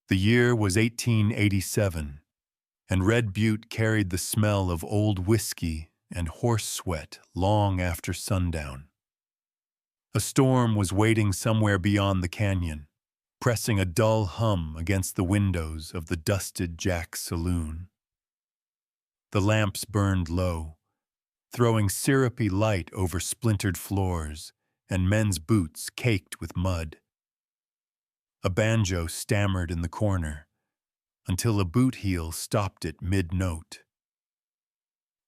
The year was 1887, and Red Butte carried the smell of old whiskey and horse sweat long after sundown. A storm was waiting somewhere beyond the canyon, pressing a dull hum against the windows of the dusted Jack's saloon. The lamps burned low, throwing syrupy light over splintered floors and men's boots caked with mud. A banjo stammered in the corner, until a boot heel stopped it mid-note.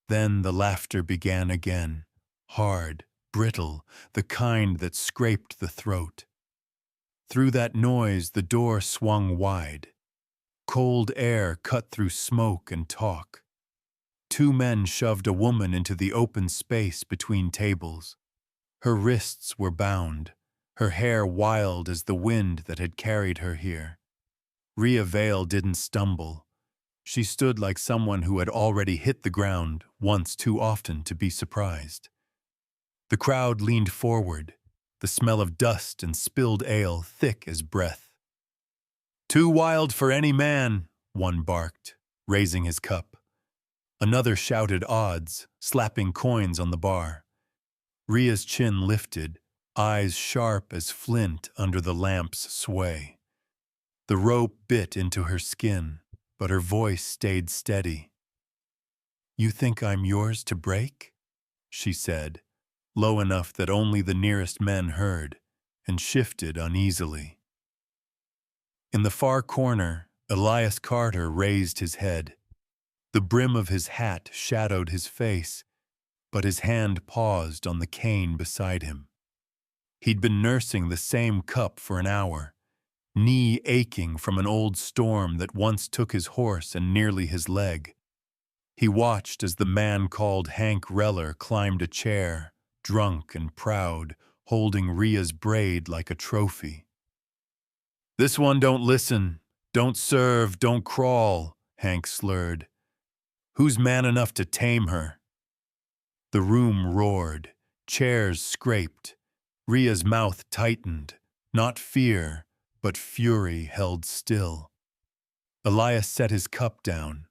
Then the laughter began again, hard, brittle, the kind that scraped the throat. Through that noise the door swung wide. Cold air cut through smoke and talk. Two men shoved a woman into the open space between tables. Her wrists were bound, her hair wild as the wind that had carried her here. Rhea Vale didn't stumble. She stood like someone who had already hit the ground once too often to be surprised. The crowd leaned forward, the smell of dust and spilled ale thick as breath. "Too wild for any man," one barked, raising his cup. Another shouted odds, slapping coins on the bar. Rhea's chin lifted, eyes sharp as flint under the lamp's sway. The rope bit into her skin, but her voice stayed steady. "You think I'm yours to break?" she said, low enough that only the nearest men heard, and shifted uneasily. In the far corner, Elias Carter raised his head. The brim of his hat shadowed his face, but his hand paused on the cane beside him. He'd been nursing the same cup for an hour, knee aching from an old storm that once took his horse and nearly his leg. He watched as the man called Hank Reller climbed a chair, drunk and proud, holding Rhea's braid like a trophy. "This one don't listen, don't serve, don't crawl," Hank slurred. "Who's man enough to tame her?" The room roared, chairs scraped, Rhea's mouth tightened, not fear, but fury held still. Elias set his cup down.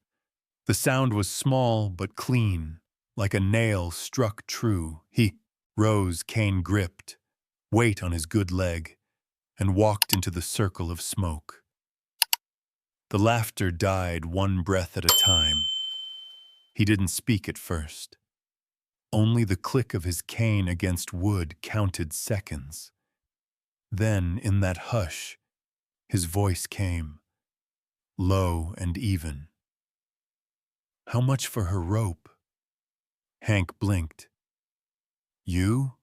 The sound was small but clean, like a nail struck true. He rose, cane gripped, weight on his good leg, and walked into the circle of smoke. The laughter died one breath at a time. He didn't speak at first. Only the click of his cane against wood counted seconds. Then, in that hush, his voice came, low and even. "How much for her rope?" Hank blinked. "You?"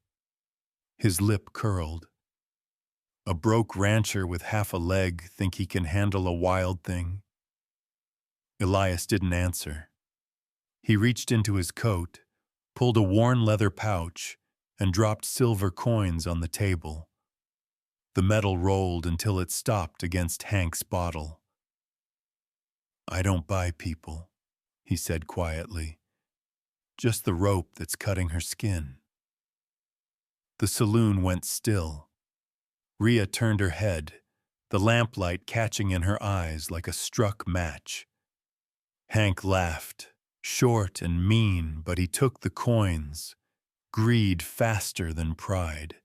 His lip curled. "A broke rancher with half a leg think he can handle a wild thing?" Elias didn't answer. He reached into his coat, pulled a worn leather pouch, and dropped silver coins on the table. The metal rolled until it stopped against Hank's bottle. "I don't buy people," he said quietly. "Just the rope that's cutting her skin." The saloon went still. Rhea turned her head, the lamplight catching in her eyes like a struck match. Hank laughed, short and mean, but he took the coins, greed faster than pride.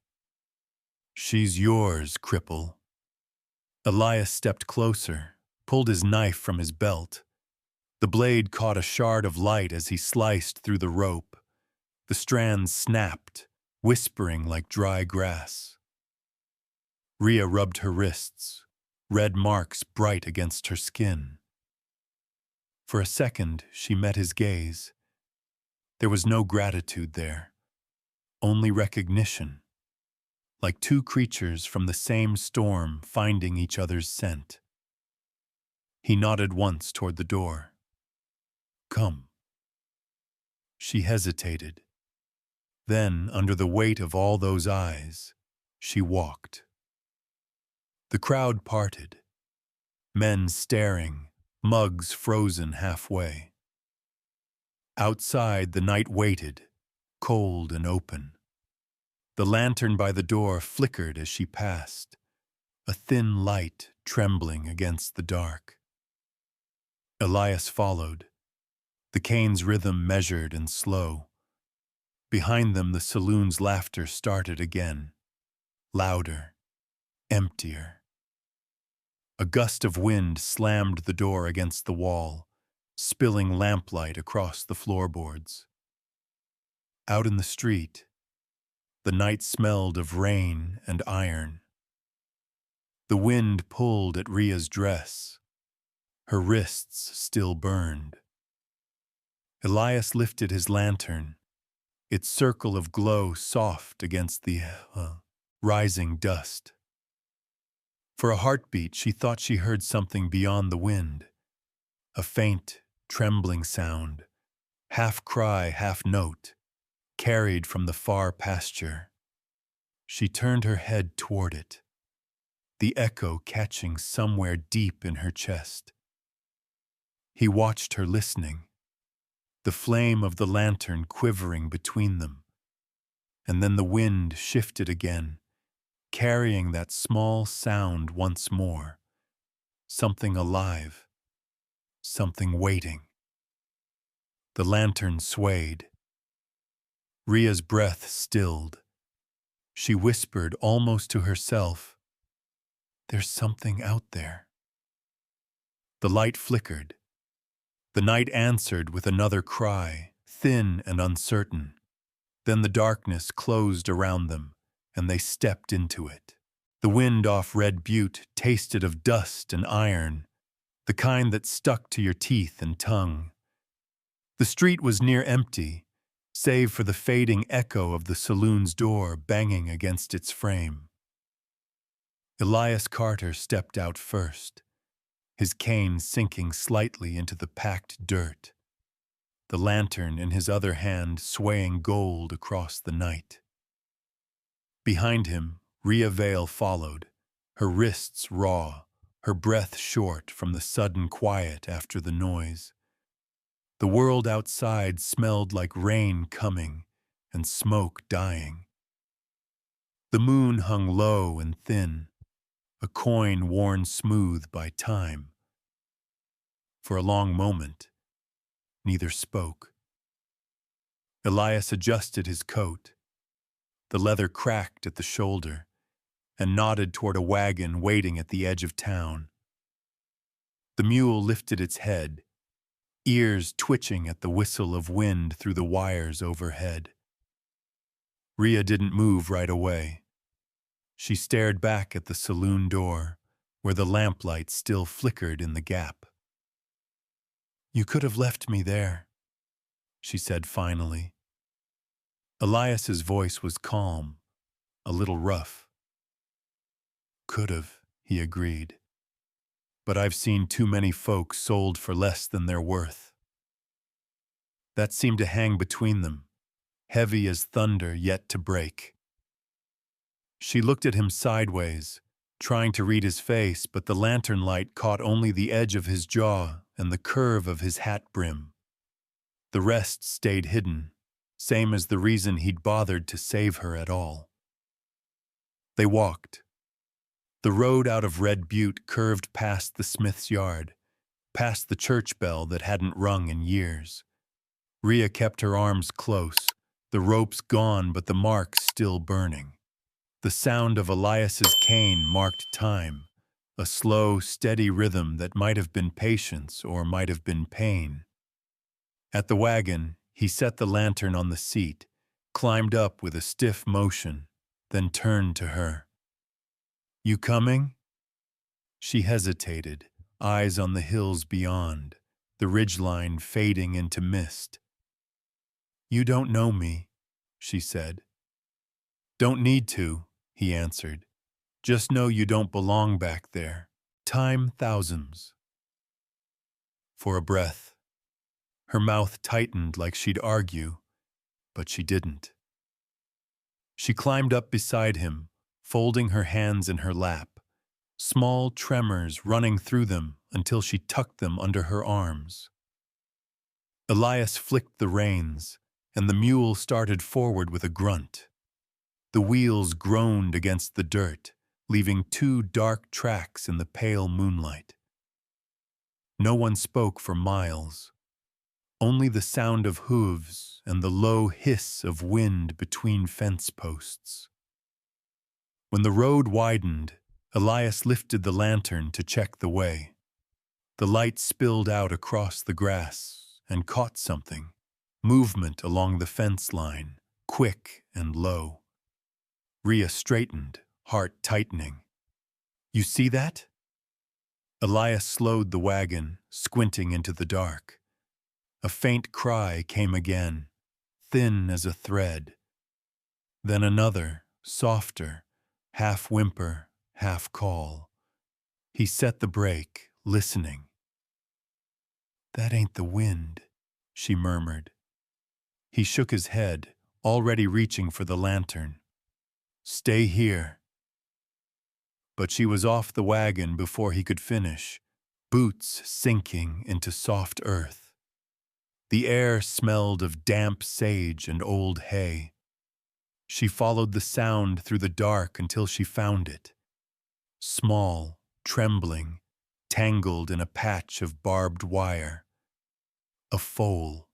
"She's yours, cripple." Elias stepped closer, pulled his knife from his belt. The blade caught a shard of light as he sliced through the rope. The strands snapped, whispering like dry grass. Rhea rubbed her wrists, red marks bright against her skin. For a second, she met his gaze. There was no gratitude there, only recognition, like two creatures from the same storm finding each other's scent. He nodded once toward the door. "Come." She hesitated. Then, under the weight of all those eyes, she walked. The crowd parted, men staring, mugs frozen halfway. Outside, the night waited, cold and open. The lantern by the door flickered as she passed, a thin light trembling against the dark. Elias followed, the cane's rhythm measured and slow. Behind them, the saloon's laughter started again, louder, emptier. A gust of wind slammed the door against the wall, spilling lamplight across the floorboards. Out in the street, the night smelled of rain and iron. The wind pulled at Ria's dress. Her wrists still burned. Elias lifted his lantern, its circle of glow soft against the rising dust. For a heartbeat, she thought she heard something beyond the wind, a faint, trembling sound, half cry, half note, carried from the far pasture. She turned her head toward it, the echo catching somewhere deep in her chest. He watched her listening, the flame of the lantern quivering between them. And then the wind shifted again, carrying that small sound once more. Something alive, something waiting. The lantern swayed. Ria's breath stilled. She whispered almost to herself, "There's something out there." The light flickered. The night answered with another cry, thin and uncertain. Then the darkness closed around them, and they stepped into it. The wind off Red Butte tasted of dust and iron, the kind that stuck to your teeth and tongue. The street was near empty, save for the fading echo of the saloon's door banging against its frame. Elias Carter stepped out first, his cane sinking slightly into the packed dirt, the lantern in his other hand swaying gold across the night. Behind him, Ria Vale followed, her wrists raw, her breath short from the sudden quiet after the noise. The world outside smelled like rain coming and smoke dying. The moon hung low and thin, a coin worn smooth by time. For a long moment, neither spoke. Elias adjusted his coat. The leather cracked at the shoulder, and nodded toward a wagon waiting at the edge of town. The mule lifted its head, ears twitching at the whistle of wind through the wires overhead. Ria didn't move right away. She stared back at the saloon door, where the lamplight still flickered in the gap. "You could have left me there," she said finally. Elias's voice was calm, a little rough. "Could have," he agreed. "But I've seen too many folks sold for less than they're worth." That seemed to hang between them, heavy as thunder yet to break. She looked at him sideways, trying to read his face, but the lantern light caught only the edge of his jaw and the curve of his hat brim. The rest stayed hidden, same as the reason he'd bothered to save her at all. They walked. The road out of Red Butte curved past the smith's yard, past the church bell that hadn't rung in years. Ria kept her arms close, the ropes gone but the marks still burning. The sound of Elias's cane marked time, a slow, steady rhythm that might have been patience or might have been pain. At the wagon, he set the lantern on the seat, climbed up with a stiff motion, then turned to her. "You coming?" She hesitated, eyes on the hills beyond, the ridgeline fading into mist. "You don't know me," she said. "Don't need to," he answered. "Just know you don't belong back there. Time thousands." For a breath, her mouth tightened like she'd argue, but she didn't. She climbed up beside him, folding her hands in her lap, small tremors running through them until she tucked them under her arms. Elias flicked the reins, and the mule started forward with a grunt. The wheels groaned against the dirt, leaving two dark tracks in the pale moonlight. No one spoke for miles, only the sound of hooves and the low hiss of wind between fence posts. When the road widened, Elias lifted the lantern to check the way. The light spilled out across the grass and caught something, movement along the fence line, quick and low. Rhea straightened, heart tightening. "You see that?" Elias slowed the wagon, squinting into the dark. A faint cry came again, thin as a thread. Then another, softer, half whimper, half call. He set the brake, listening. "That ain't the wind," she murmured. He shook his head, already reaching for the lantern. "Stay here." But she was off the wagon before he could finish, boots sinking into soft earth. The air smelled of damp sage and old hay. She followed the sound through the dark until she found it. Small, trembling, tangled in a patch of barbed wire. A foal.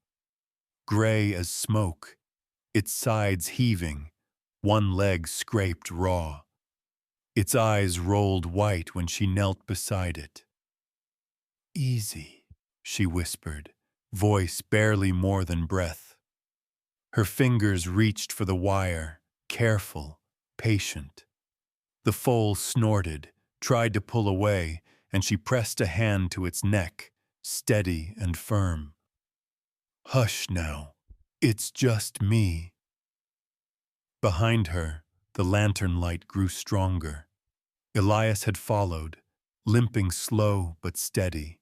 Gray as smoke, its sides heaving, one leg scraped raw. Its eyes rolled white when she knelt beside it. "Easy," she whispered, voice barely more than breath. Her fingers reached for the wire, careful, patient. The foal snorted, tried to pull away, and she pressed a hand to its neck, steady and firm. "Hush now, it's just me." Behind her, the lantern light grew stronger. Elias had followed, limping slow but steady.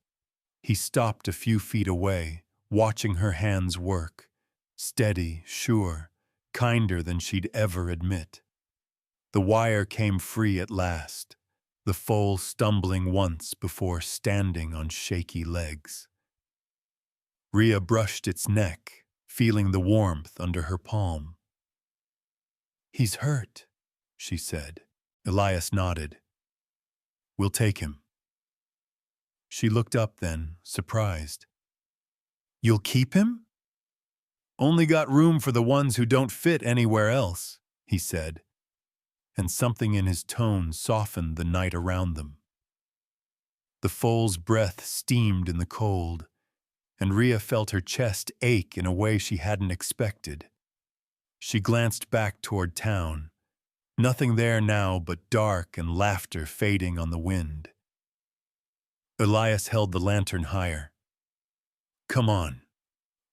He stopped a few feet away, watching her hands work, steady, sure, kinder than she'd ever admit. The wire came free at last, the foal stumbling once before standing on shaky legs. Rhea brushed its neck, feeling the warmth under her palm. "He's hurt," she said. Elias nodded. "We'll take him." She looked up then, surprised. "You'll keep him?" "Only got room for the ones who don't fit anywhere else," he said, and something in his tone softened the night around them. The foal's breath steamed in the cold, and Rhea felt her chest ache in a way she hadn't expected. She glanced back toward town. Nothing there now but dark and laughter fading on the wind. Elias held the lantern higher. "Come on.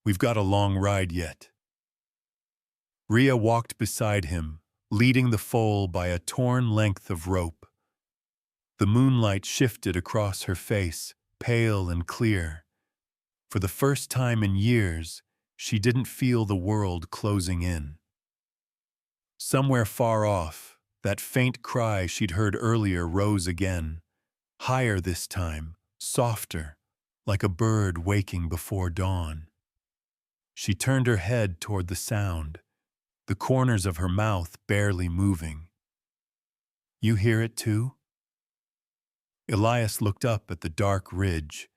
We've got a long ride yet." Rhea walked beside him, leading the foal by a torn length of rope. The moonlight shifted across her face, pale and clear. For the first time in years, she didn't feel the world closing in. Somewhere far off, that faint cry she'd heard earlier rose again, higher this time, softer, like a bird waking before dawn. She turned her head toward the sound, the corners of her mouth barely moving. "You hear it too?" Elias looked up at the dark ridge,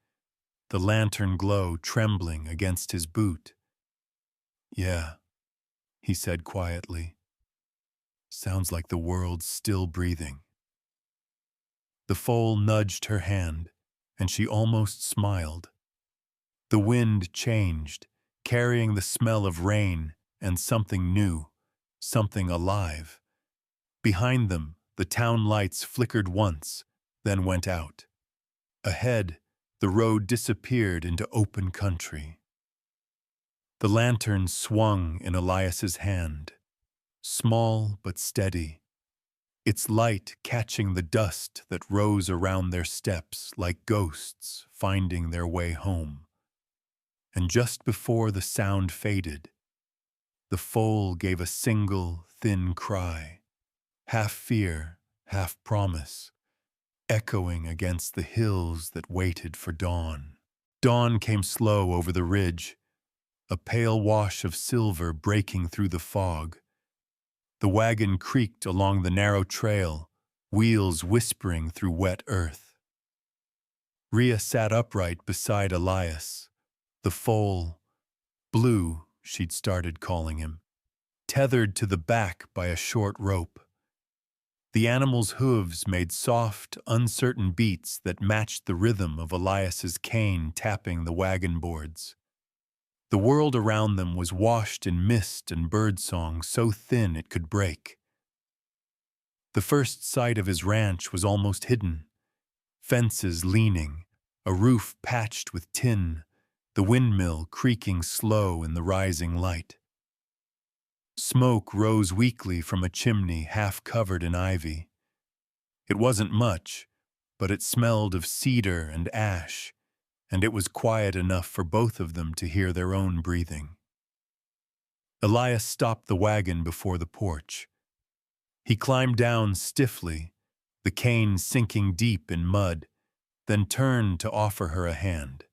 the lantern glow trembling against his boot. "Yeah," he said quietly. "Sounds like the world's still breathing." The foal nudged her hand, and she almost smiled. The wind changed, carrying the smell of rain and something new, something alive. Behind them, the town lights flickered once, then went out. Ahead, the road disappeared into open country. The lantern swung in Elias's hand, small but steady, its light catching the dust that rose around their steps like ghosts finding their way home. And just before the sound faded, the foal gave a single, thin cry, half fear, half promise, echoing against the hills that waited for dawn. Dawn came slow over the ridge, a pale wash of silver breaking through the fog. The wagon creaked along the narrow trail, wheels whispering through wet earth. Rhea sat upright beside Elias, the foal, Blue, she'd started calling him, tethered to the back by a short rope. The animal's hooves made soft, uncertain beats that matched the rhythm of Elias's cane tapping the wagon boards. The world around them was washed in mist and birdsong so thin it could break. The first sight of his ranch was almost hidden. Fences leaning, a roof patched with tin, the windmill creaking slow in the rising light. Smoke rose weakly from a chimney half covered in ivy. It wasn't much, but it smelled of cedar and ash, and it was quiet enough for both of them to hear their own breathing. Elias stopped the wagon before the porch. He climbed down stiffly, the cane sinking deep in mud, then turned to offer her a hand.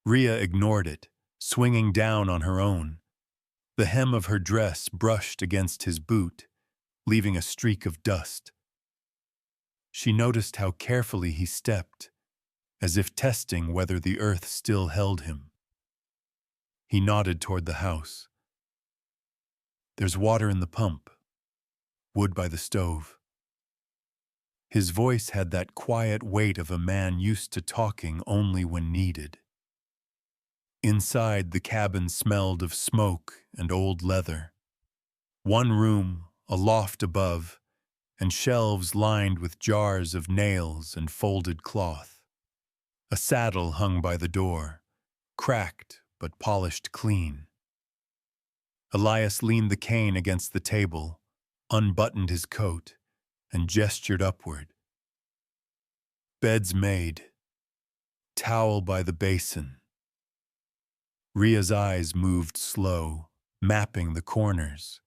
Rhea ignored it, swinging down on her own. The hem of her dress brushed against his boot, leaving a streak of dust. She noticed how carefully he stepped, as if testing whether the earth still held him. He nodded toward the house. "There's water in the pump, wood by the stove." His voice had that quiet weight of a man used to talking only when needed. Inside, the cabin smelled of smoke and old leather. One room, a loft above, and shelves lined with jars of nails and folded cloth. A saddle hung by the door, cracked but polished clean. Elias leaned the cane against the table, unbuttoned his coat, and gestured upward. "Bed's made. Towel by the basin." Rhea's eyes moved slow, mapping the corners.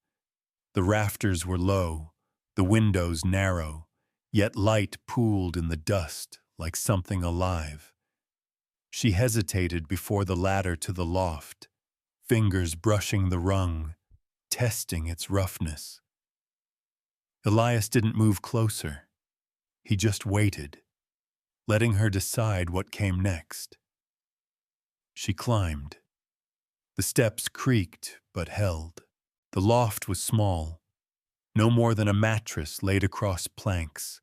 The rafters were low, the windows narrow, yet light pooled in the dust like something alive. She hesitated before the ladder to the loft, fingers brushing the rung, testing its roughness. Elias didn't move closer. He just waited, letting her decide what came next. She climbed. The steps creaked but held. The loft was small, no more than a mattress laid across planks,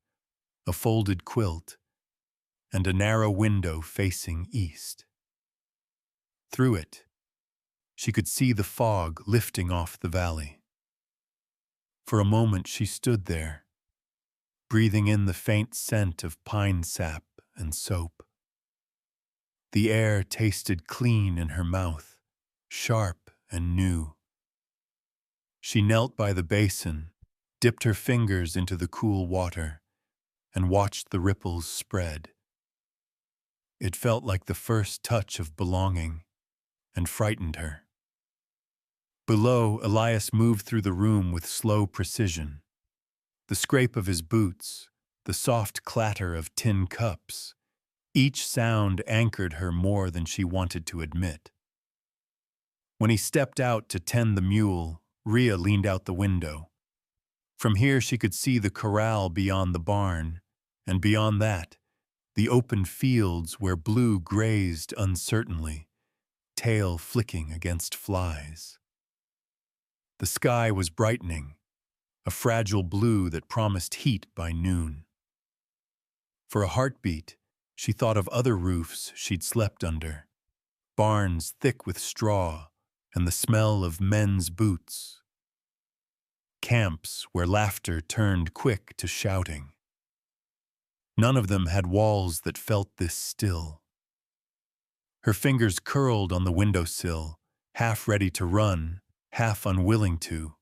a folded quilt, and a narrow window facing east. Through it, she could see the fog lifting off the valley. For a moment she stood there, breathing in the faint scent of pine sap and soap. The air tasted clean in her mouth, sharp and new. She knelt by the basin, dipped her fingers into the cool water, and watched the ripples spread. It felt like the first touch of belonging, and frightened her. Below, Elias moved through the room with slow precision. The scrape of his boots, the soft clatter of tin cups, each sound anchored her more than she wanted to admit. When he stepped out to tend the mule, Rhea leaned out the window. From here she could see the corral beyond the barn, and beyond that, the open fields where Blue grazed uncertainly, tail flicking against flies. The sky was brightening, a fragile blue that promised heat by noon. For a heartbeat, she thought of other roofs she'd slept under, barns thick with straw and the smell of men's boots, camps where laughter turned quick to shouting. None of them had walls that felt this still. Her fingers curled on the windowsill, half ready to run, half unwilling to.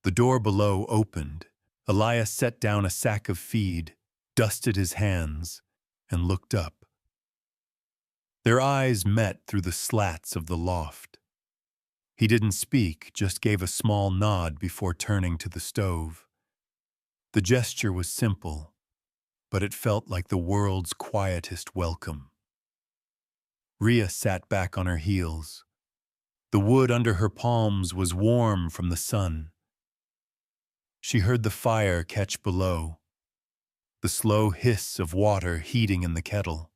The door below opened. Elias set down a sack of feed, dusted his hands, and looked up. Their eyes met through the slats of the loft. He didn't speak, just gave a small nod before turning to the stove. The gesture was simple, but it felt like the world's quietest welcome. Rhea sat back on her heels. The wood under her palms was warm from the sun. She heard the fire catch below, the slow hiss of water heating in the kettle.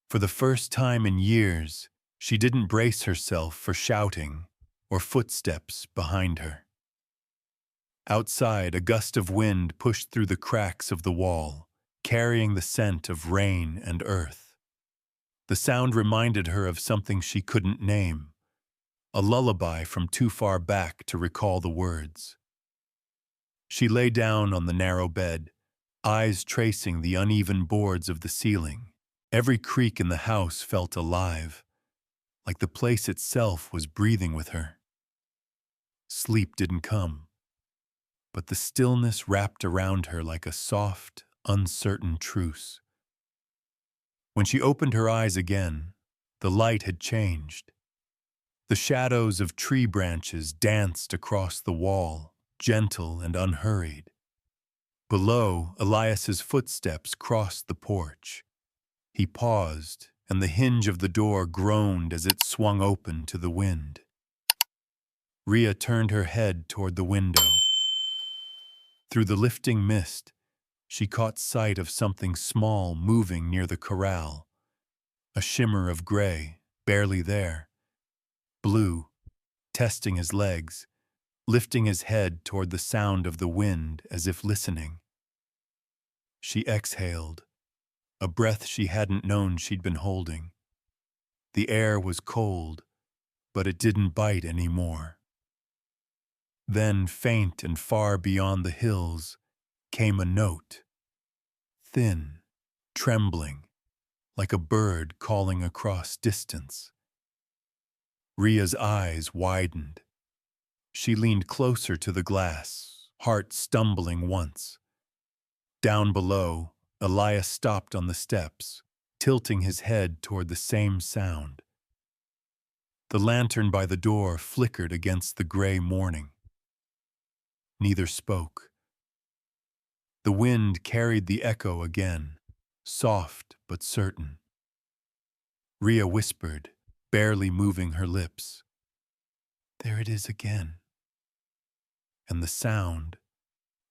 For the first time in years, she didn't brace herself for shouting or footsteps behind her. Outside, a gust of wind pushed through the cracks of the wall, carrying the scent of rain and earth. The sound reminded her of something she couldn't name, a lullaby from too far back to recall the words. She lay down on the narrow bed, eyes tracing the uneven boards of the ceiling. Every creak in the house felt alive, like the place itself was breathing with her. Sleep didn't come, but the stillness wrapped around her like a soft, uncertain truce. When she opened her eyes again, the light had changed. The shadows of tree branches danced across the wall, gentle and unhurried. Below, Elias's footsteps crossed the porch. He paused, and the hinge of the door groaned as it swung open to the wind. Rhea turned her head toward the window. Through the lifting mist, she caught sight of something small moving near the corral, a shimmer of gray, barely there. Blue, testing his legs, lifting his head toward the sound of the wind as if listening. She exhaled, a breath she hadn't known she'd been holding. The air was cold, but it didn't bite anymore. Then, faint and far beyond the hills, came a note. Thin, trembling, like a bird calling across distance. Rhea's eyes widened. She leaned closer to the glass, heart stumbling once. Down below, Elias stopped on the steps, tilting his head toward the same sound. The lantern by the door flickered against the gray morning. Neither spoke. The wind carried the echo again, soft but certain. Rhea whispered, barely moving her lips. "There it is again." And the sound,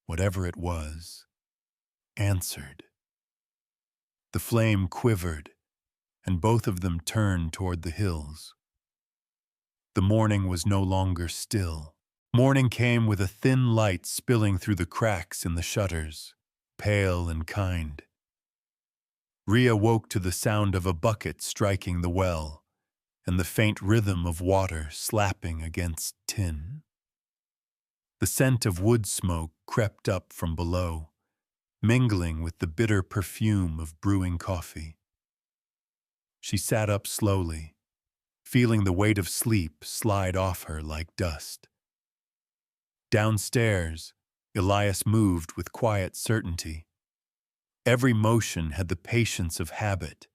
whatever it was, answered. The flame quivered, and both of them turned toward the hills. The morning was no longer still. Morning came with a thin light spilling through the cracks in the shutters, pale and kind. Rhea woke to the sound of a bucket striking the well, and the faint rhythm of water slapping against tin. The scent of wood smoke crept up from below, mingling with the bitter perfume of brewing coffee. She sat up slowly, feeling the weight of sleep slide off her like dust. Downstairs, Elias moved with quiet certainty. Every motion had the patience of habit,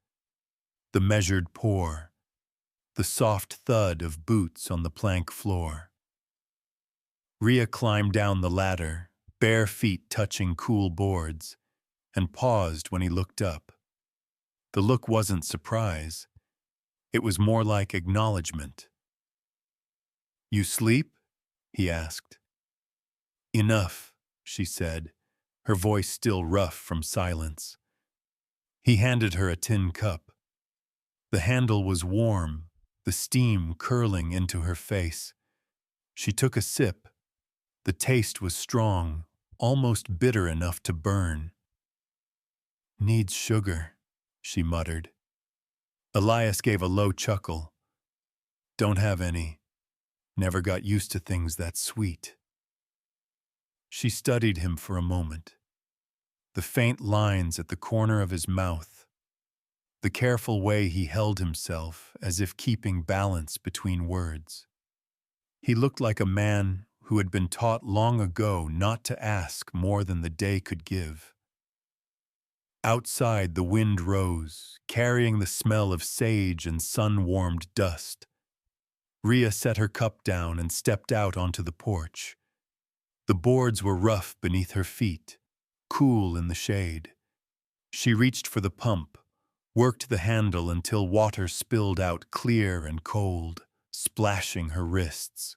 the measured pour, the soft thud of boots on the plank floor. Rhea climbed down the ladder, bare feet touching cool boards, and paused when he looked up. The look wasn't surprise. It was more like acknowledgement. "You sleep?" he asked. "Enough," she said, her voice still rough from silence. He handed her a tin cup. The handle was warm, the steam curling into her face. She took a sip. The taste was strong, almost bitter enough to burn. "Needs sugar," she muttered. Elias gave a low chuckle. "Don't have any. Never got used to things that sweet." She studied him for a moment. The faint lines at the corner of his mouth. The careful way he held himself as if keeping balance between words. He looked like a man who had been taught long ago not to ask more than the day could give. Outside, the wind rose, carrying the smell of sage and sun-warmed dust. Rhea set her cup down and stepped out onto the porch. The boards were rough beneath her feet, cool in the shade. She reached for the pump, worked the handle until water spilled out clear and cold, splashing her wrists.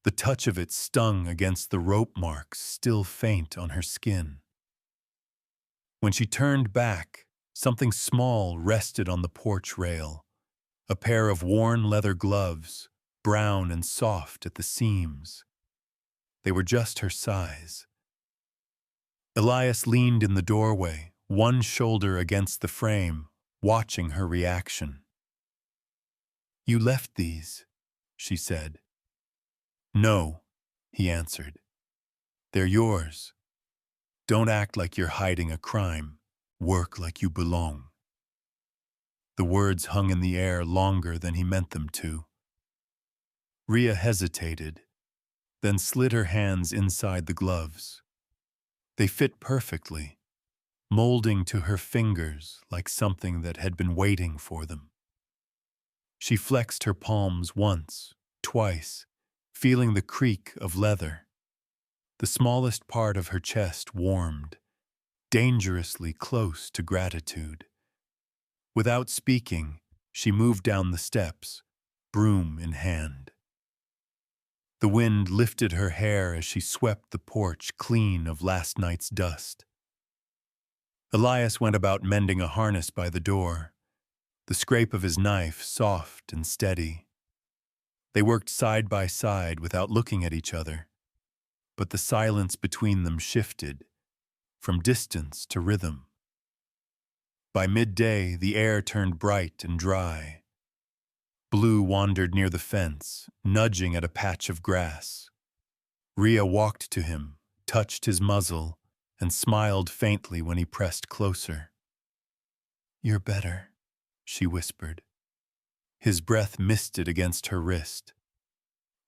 The touch of it stung against the rope marks still faint on her skin. When she turned back, something small rested on the porch rail, a pair of worn leather gloves, brown and soft at the seams. They were just her size. Elias leaned in the doorway, one shoulder against the frame, watching her reaction. "You left these," she said. "No," he answered. "They're yours. Don't act like you're hiding a crime. Work like you belong." The words hung in the air longer than he meant them to. Rhea hesitated, then slid her hands inside the gloves. They fit perfectly, molding to her fingers like something that had been waiting for them. She flexed her palms once, twice, feeling the creak of leather. The smallest part of her chest warmed, dangerously close to gratitude. Without speaking, she moved down the steps, broom in hand. The wind lifted her hair as she swept the porch clean of last night's dust. Elias went about mending a harness by the door, the scrape of his knife soft and steady. They worked side by side without looking at each other, but the silence between them shifted, from distance to rhythm. By midday, the air turned bright and dry. Blue wandered near the fence, nudging at a patch of grass. Rhea walked to him, touched his muzzle, and smiled faintly when he pressed closer. "You're better," she whispered. His breath misted against her wrist.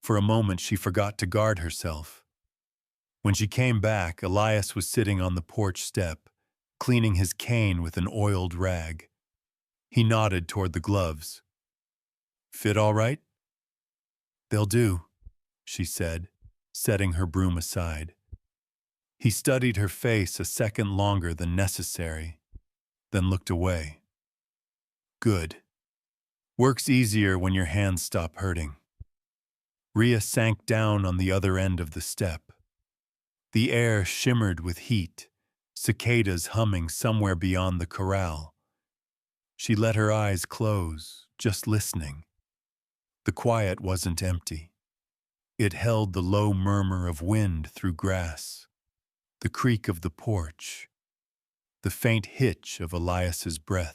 For a moment she forgot to guard herself. When she came back, Elias was sitting on the porch step, cleaning his cane with an oiled rag. He nodded toward the gloves. "Fit all right?" "They'll do," she said, setting her broom aside. He studied her face a second longer than necessary, then looked away. "Good. Work's easier when your hands stop hurting." Rhea sank down on the other end of the step. The air shimmered with heat, cicadas humming somewhere beyond the corral. She let her eyes close, just listening. The quiet wasn't empty. It held the low murmur of wind through grass, the creak of the porch, the faint hitch of Elias's breath.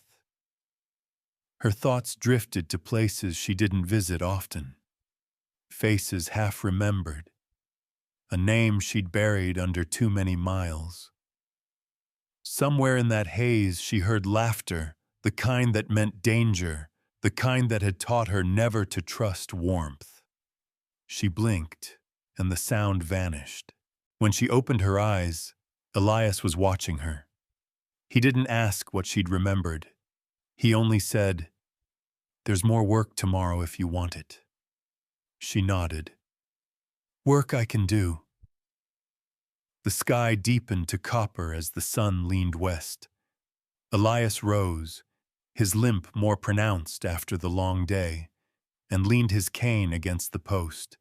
Her thoughts drifted to places she didn't visit often, faces half remembered, a name she'd buried under too many miles. Somewhere in that haze she heard laughter, the kind that meant danger, the kind that had taught her never to trust warmth. She blinked, and the sound vanished. When she opened her eyes, Elias was watching her. He didn't ask what she'd remembered. He only said, "There's more work tomorrow if you want it." She nodded. "Work I can do." The sky deepened to copper as the sun leaned west. Elias rose, his limp more pronounced after the long day, and leaned his cane against the post.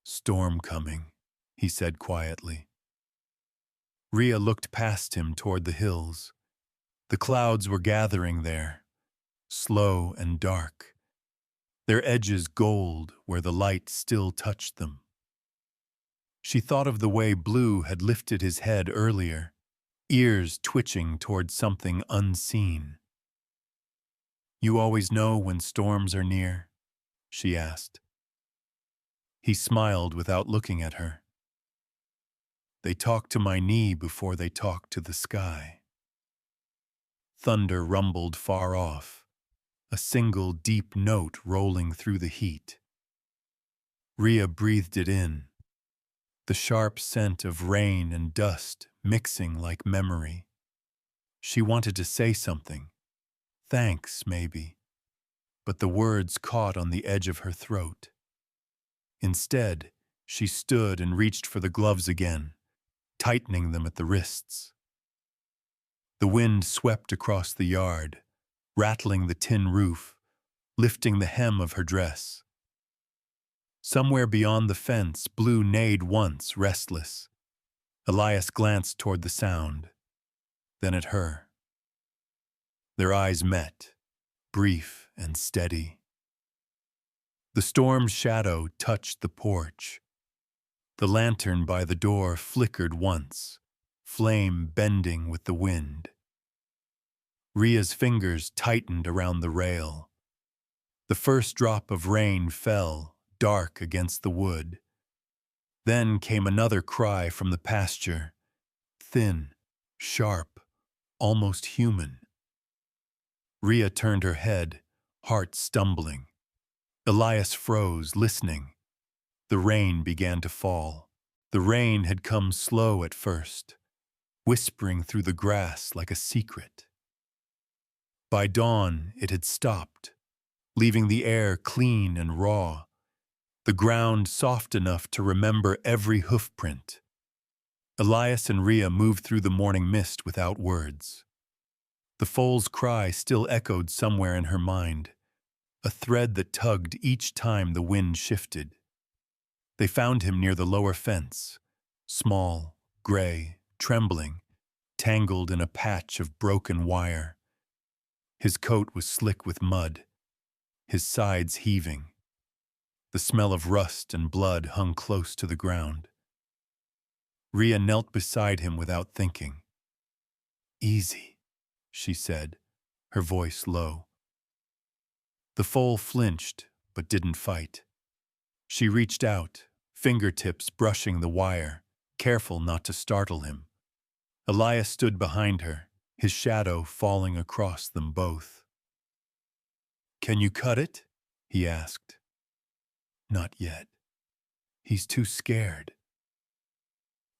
"Storm coming," he said quietly. Rhea looked past him toward the hills. The clouds were gathering there, slow and dark, their edges gold where the light still touched them. She thought of the way Blue had lifted his head earlier, ears twitching toward something unseen. "You always know when storms are near?" she asked. He smiled without looking at her. "They talk to my knee before they talk to the sky." Thunder rumbled far off, a single deep note rolling through the heat. Rhea breathed it in, the sharp scent of rain and dust mixing like memory. She wanted to say something, thanks maybe, but the words caught on the edge of her throat. Instead, she stood and reached for the gloves again, tightening them at the wrists. The wind swept across the yard, rattling the tin roof, lifting the hem of her dress. Somewhere beyond the fence, Blue neighed once, restless. Elias glanced toward the sound, then at her. Their eyes met, brief and steady. The storm's shadow touched the porch. The lantern by the door flickered once, flame bending with the wind. Ria's fingers tightened around the rail. The first drop of rain fell, dark against the wood. Then came another cry from the pasture, thin, sharp, almost human. Ria turned her head, heart stumbling. Elias froze, listening. The rain began to fall. The rain had come slow at first, whispering through the grass like a secret. By dawn, it had stopped, leaving the air clean and raw, the ground soft enough to remember every hoofprint. Elias and Ria moved through the morning mist without words. The foal's cry still echoed somewhere in her mind, a thread that tugged each time the wind shifted. They found him near the lower fence, small, gray, trembling, tangled in a patch of broken wire. His coat was slick with mud, his sides heaving. The smell of rust and blood hung close to the ground. Ria knelt beside him without thinking. "Easy," she said, her voice low. The foal flinched, but didn't fight. She reached out, fingertips brushing the wire, careful not to startle him. Elias stood behind her, his shadow falling across them both. "Can you cut it?" he asked. "Not yet. He's too scared."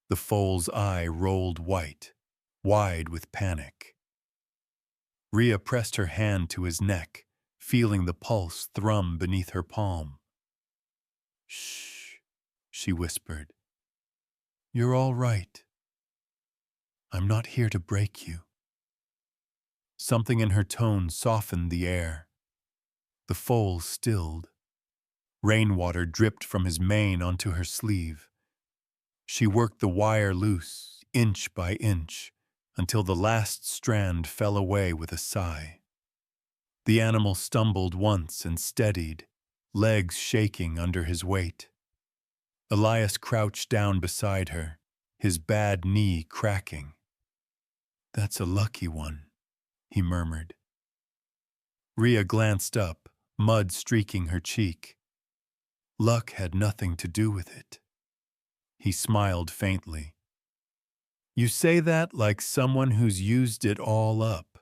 The foal's eye rolled white, wide with panic. Ria pressed her hand to his neck, feeling the pulse thrum beneath her palm. "Shh," she whispered. "You're all right. I'm not here to break you." Something in her tone softened the air. The foal stilled. Rainwater dripped from his mane onto her sleeve. She worked the wire loose, inch by inch, until the last strand fell away with a sigh. The animal stumbled once and steadied, legs shaking under his weight. Elias crouched down beside her, his bad knee cracking. "That's a lucky one," he murmured. Ria glanced up, mud streaking her cheek. Luck had nothing to do with it. He smiled faintly. "You say that like someone who's used it all up."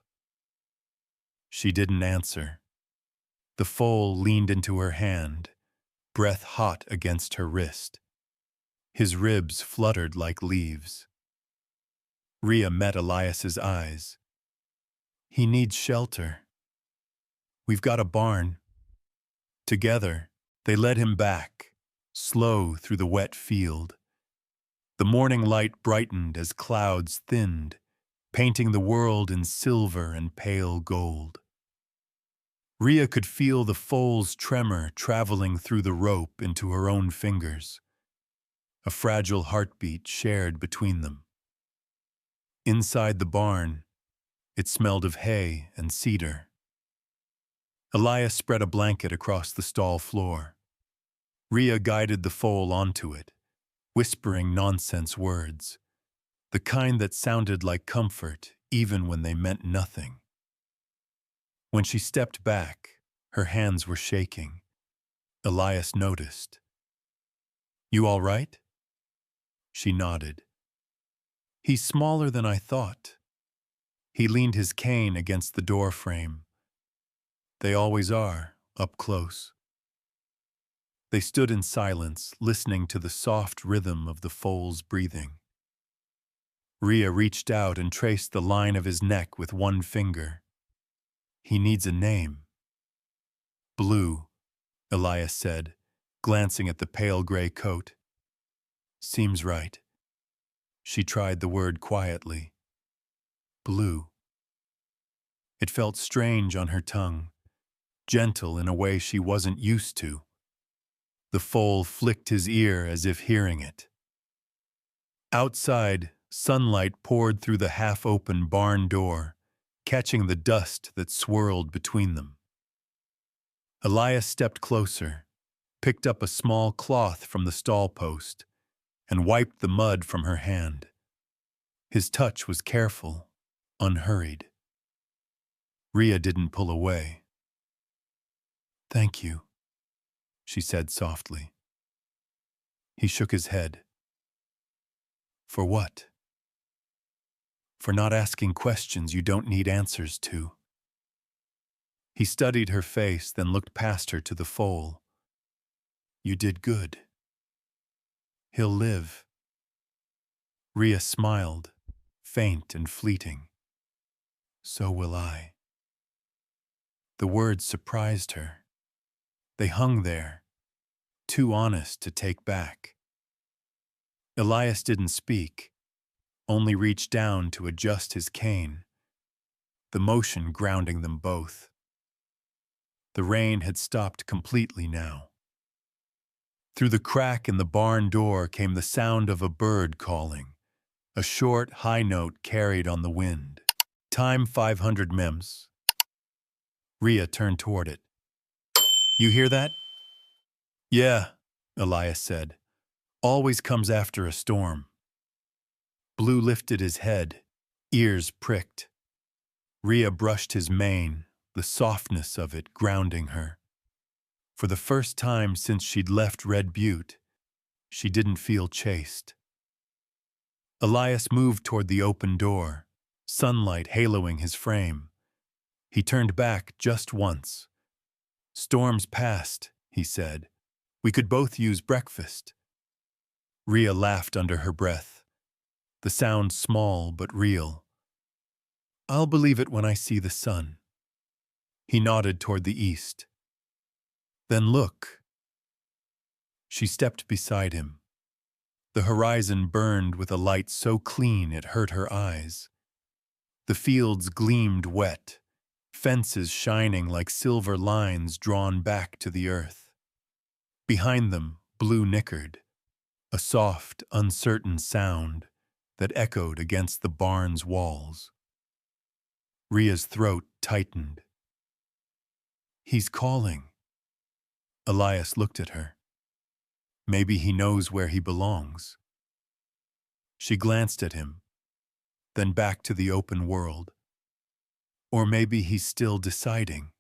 She didn't answer. The foal leaned into her hand, breath hot against her wrist. His ribs fluttered like leaves. Ria met Elias's eyes. "He needs shelter. We've got a barn." Together, they led him back, slow through the wet field. The morning light brightened as clouds thinned, painting the world in silver and pale gold. Ria could feel the foal's tremor traveling through the rope into her own fingers, a fragile heartbeat shared between them. Inside the barn, it smelled of hay and cedar. Elias spread a blanket across the stall floor. Ria guided the foal onto it, whispering nonsense words, the kind that sounded like comfort even when they meant nothing. When she stepped back, her hands were shaking. Elias noticed. "You all right?" She nodded. "He's smaller than I thought." He leaned his cane against the door frame. "They always are, up close." They stood in silence, listening to the soft rhythm of the foal's breathing. Ria reached out and traced the line of his neck with one finger. "He needs a name." "Blue," Elias said, glancing at the pale gray coat. "Seems right." She tried the word quietly. "Blue." It felt strange on her tongue, gentle in a way she wasn't used to. The foal flicked his ear as if hearing it. Outside, sunlight poured through the half-open barn door, catching the dust that swirled between them. Elias stepped closer, picked up a small cloth from the stall post, and wiped the mud from her hand. His touch was careful, unhurried. Rhea didn't pull away. "Thank you," she said softly. He shook his head. "For what?" "For not asking questions you don't need answers to." He studied her face, then looked past her to the foal. "You did good. He'll live." Rhea smiled, faint and fleeting. "So will I." The words surprised her. They hung there, too honest to take back. Elias didn't speak, only reached down to adjust his cane, the motion grounding them both. The rain had stopped completely now. Through the crack in the barn door came the sound of a bird calling, a short, high note carried on the wind. "Time 500 mems." Rhea turned toward it. "You hear that?" "Yeah," Elias said. "Always comes after a storm." Blue lifted his head, ears pricked. Rhea brushed his mane, the softness of it grounding her. For the first time since she'd left Red Butte, she didn't feel chased. Elias moved toward the open door, sunlight haloing his frame. He turned back just once. "Storm's past," he said. "We could both use breakfast." Rhea laughed under her breath, the sound small but real. "I'll believe it when I see the sun." He nodded toward the east. "Then look." She stepped beside him. The horizon burned with a light so clean it hurt her eyes. The fields gleamed wet, fences shining like silver lines drawn back to the earth. Behind them, blue nickered, a soft, uncertain sound that echoed against the barn's walls. Rhea's throat tightened. "He's calling." Elias looked at her. Maybe he knows where he belongs. She glanced at him, then back to the open world. Or maybe he's still deciding.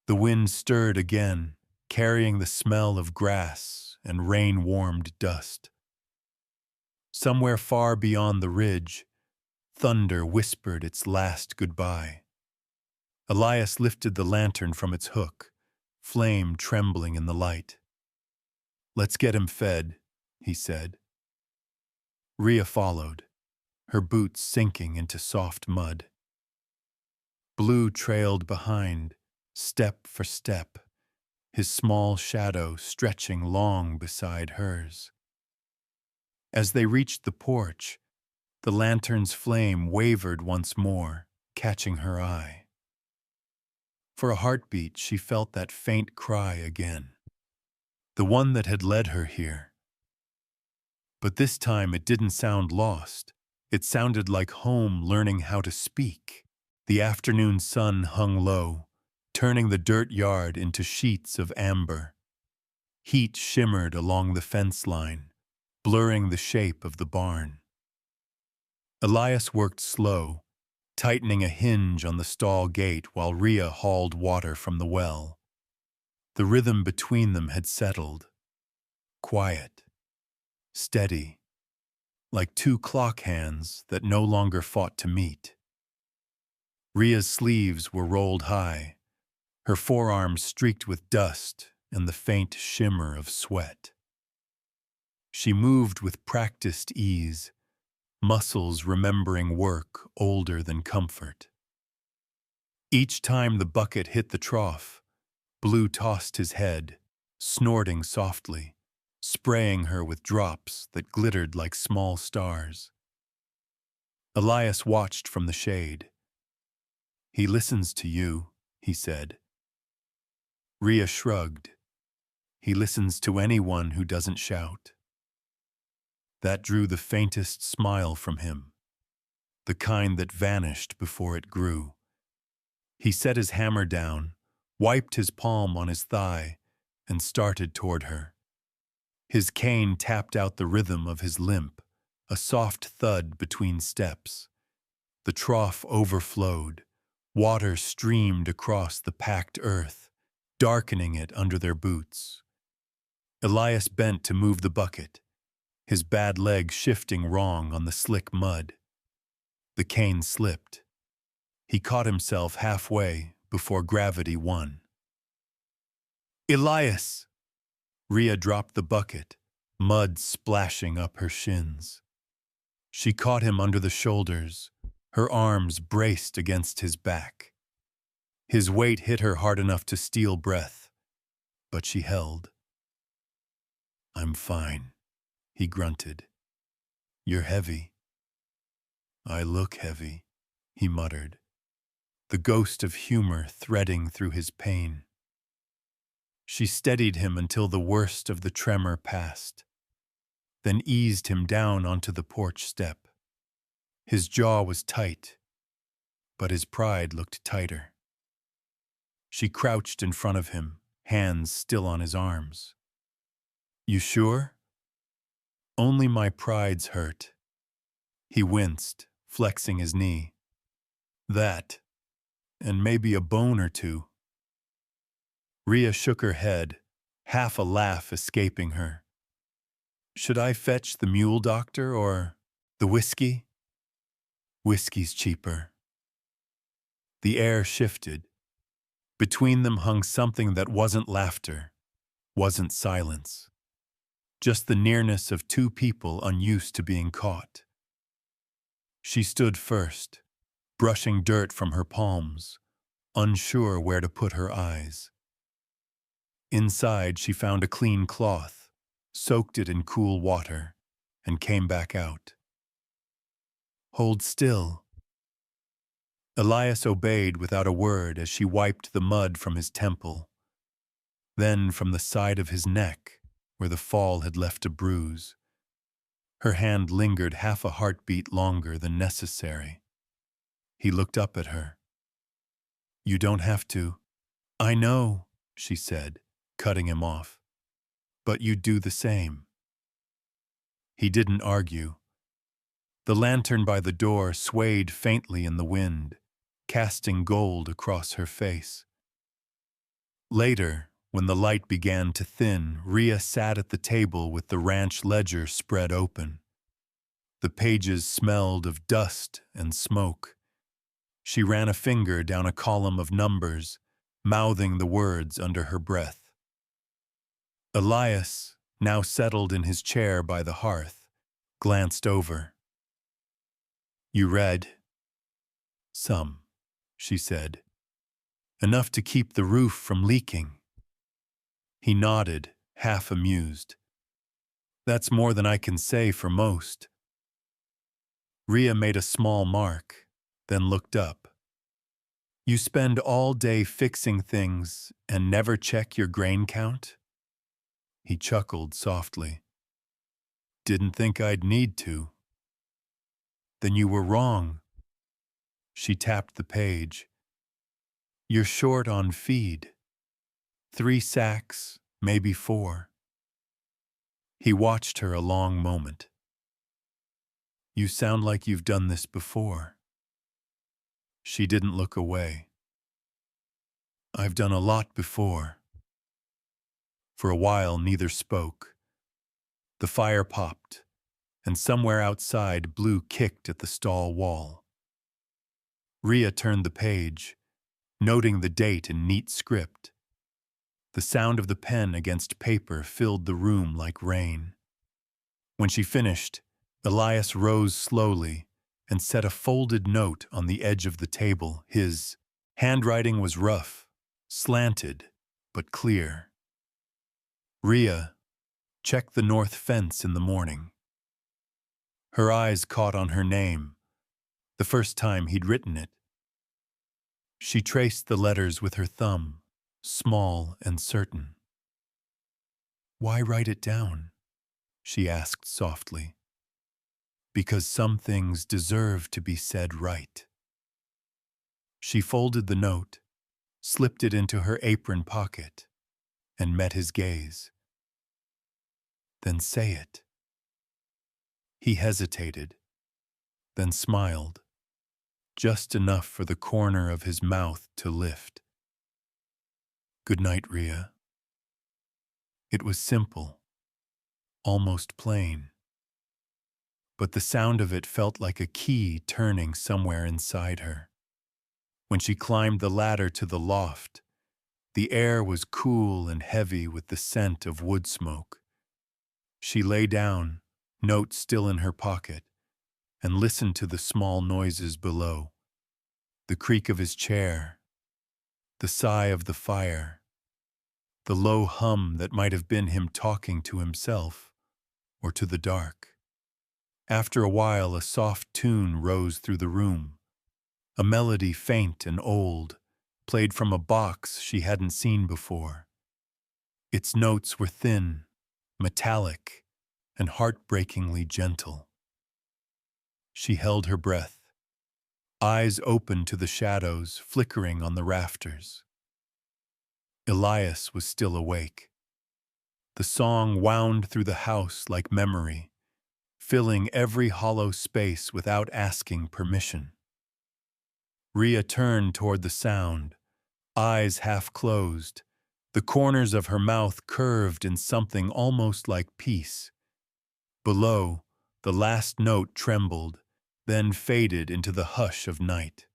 The wind stirred again, carrying the smell of grass and rain-warmed dust. Somewhere far beyond the ridge, thunder whispered its last goodbye. Elias lifted the lantern from its hook, flame trembling in the light. "Let's get him fed," he said. Rhea followed, her boots sinking into soft mud. Blue trailed behind, step for step, his small shadow stretching long beside hers. As they reached the porch, the lantern's flame wavered once more, catching her eye. For a heartbeat, she felt that faint cry again, the one that had led her here. But this time it didn't sound lost. It sounded like home learning how to speak. The afternoon sun hung low, turning the dirt yard into sheets of amber. Heat shimmered along the fence line, blurring the shape of the barn. Elias worked slow, tightening a hinge on the stall gate while Rhea hauled water from the well. The rhythm between them had settled. Quiet, steady, like two clock hands that no longer fought to meet. Rhea's sleeves were rolled high, her forearms streaked with dust and the faint shimmer of sweat. She moved with practiced ease, muscles remembering work older than comfort. Each time the bucket hit the trough, Blue tossed his head, snorting softly, spraying her with drops that glittered like small stars. Elias watched from the shade. "He listens to you," he said. Rhea shrugged. He listens to anyone who doesn't shout. That drew the faintest smile from him, the kind that vanished before it grew. He set his hammer down, wiped his palm on his thigh, and started toward her. His cane tapped out the rhythm of his limp, a soft thud between steps. The trough overflowed. Water streamed across the packed earth, darkening it under their boots. Elias bent to move the bucket, his bad leg shifting wrong on the slick mud. The cane slipped. He caught himself halfway before gravity won. Elias! Rhea dropped the bucket, mud splashing up her shins. She caught him under the shoulders, her arms braced against his back. His weight hit her hard enough to steal breath, but she held. I'm fine, he grunted. You're heavy. I look heavy, he muttered, the ghost of humor threading through his pain. She steadied him until the worst of the tremor passed, then eased him down onto the porch step. His jaw was tight, but his pride looked tighter. She crouched in front of him, hands still on his arms. You sure? Only my pride's hurt. He winced, flexing his knee. That, and maybe a bone or two. Rhea shook her head, half a laugh escaping her. Should I fetch the mule doctor or the whiskey? Whiskey's cheaper. The air shifted. Between them hung something that wasn't laughter, wasn't silence. Just the nearness of two people unused to being caught. She stood first, brushing dirt from her palms, unsure where to put her eyes. Inside, she found a clean cloth, soaked it in cool water, and came back out. Hold still. Elias obeyed without a word as she wiped the mud from his temple, then from the side of his neck, where the fall had left a bruise. Her hand lingered half a heartbeat longer than necessary. He looked up at her. You don't have to. I know, she said, cutting him off. But you'd do the same. He didn't argue. The lantern by the door swayed faintly in the wind, casting gold across her face. Later, when the light began to thin, Rhea sat at the table with the ranch ledger spread open. The pages smelled of dust and smoke. She ran a finger down a column of numbers, mouthing the words under her breath. Elias, now settled in his chair by the hearth, glanced over. You read? Some, she said. Enough to keep the roof from leaking. He nodded, half amused. That's more than I can say for most. Rhea made a small mark, then looked up. You spend all day fixing things and never check your grain count? He chuckled softly. Didn't think I'd need to. Then you were wrong. She tapped the page. You're short on feed. 3 sacks, maybe 4. He watched her a long moment. You sound like you've done this before. She didn't look away. I've done a lot before. For a while, neither spoke. The fire popped, and somewhere outside, Blue kicked at the stall wall. Rhea turned the page, noting the date in neat script. The sound of the pen against paper filled the room like rain. When she finished, Elias rose slowly and set a folded note on the edge of the table. His handwriting was rough, slanted, but clear. Rhea, check the north fence in the morning. Her eyes caught on her name, the first time he'd written it. She traced the letters with her thumb, small and certain. Why write it down? She asked softly. Because some things deserve to be said right. She folded the note, slipped it into her apron pocket, and met his gaze. Then say it. He hesitated, then smiled, just enough for the corner of his mouth to lift. Good night, Rhea. It was simple, almost plain, but the sound of it felt like a key turning somewhere inside her. When she climbed the ladder to the loft, the air was cool and heavy with the scent of wood smoke. She lay down, note still in her pocket, and listened to the small noises below. The creak of his chair, the sigh of the fire, the low hum that might have been him talking to himself or to the dark. After a while, a soft tune rose through the room, a melody faint and old, played from a box she hadn't seen before. Its notes were thin, metallic, and heartbreakingly gentle. She held her breath, eyes open to the shadows flickering on the rafters. Elias was still awake. The song wound through the house like memory, filling every hollow space without asking permission. Rhea turned toward the sound, eyes half closed, the corners of her mouth curved in something almost like peace. Below, the last note trembled, then faded into the hush of night.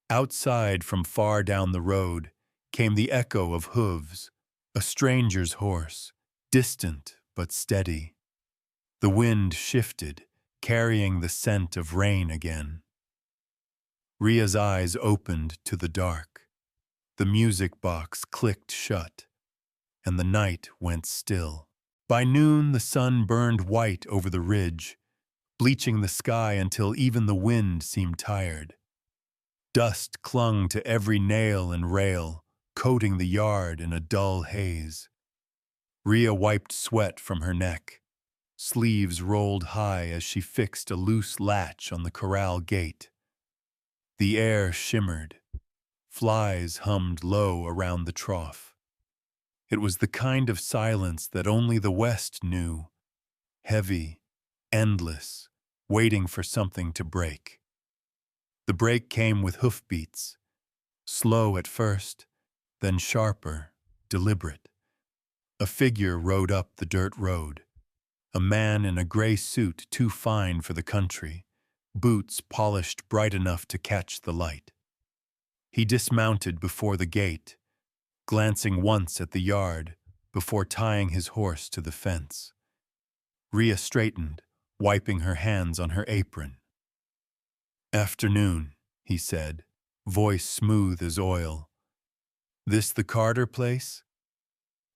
Outside, from far down the road, came the echo of hooves, a stranger's horse, distant but steady. The wind shifted, carrying the scent of rain again. Rhea's eyes opened to the dark. The music box clicked shut, and the night went still. By noon, the sun burned white over the ridge, bleaching the sky until even the wind seemed tired. Dust clung to every nail and rail, coating the yard in a dull haze. Rhea wiped sweat from her neck. Sleeves rolled high as she fixed a loose latch on the corral gate. The air shimmered. Flies hummed low around the trough. It was the kind of silence that only the West knew, heavy, endless, waiting for something to break. The break came with hoofbeats, slow at first, then sharper, deliberate. A figure rode up the dirt road, a man in a gray suit too fine for the country, boots polished bright enough to catch the light. He dismounted before the gate, glancing once at the yard before tying his horse to the fence. Rhea straightened, wiping her hands on her apron. "Afternoon," he said, voice smooth as oil. "This the Carter place?"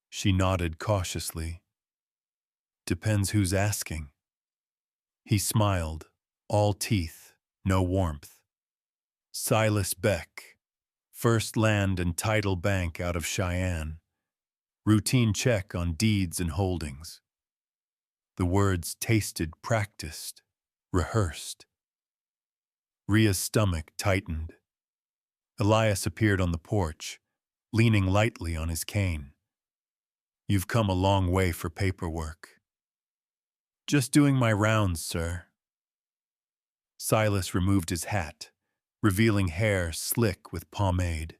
She nodded cautiously. "Depends who's asking." He smiled, all teeth, no warmth. "Silas Beck, First Land and Title Bank out of Cheyenne. Routine check on deeds and holdings." The words tasted practiced, rehearsed. Rhea's stomach tightened. Elias appeared on the porch, leaning lightly on his cane. "You've come a long way for paperwork." "Just doing my rounds, sir." Silas removed his hat, revealing hair slick with pomade.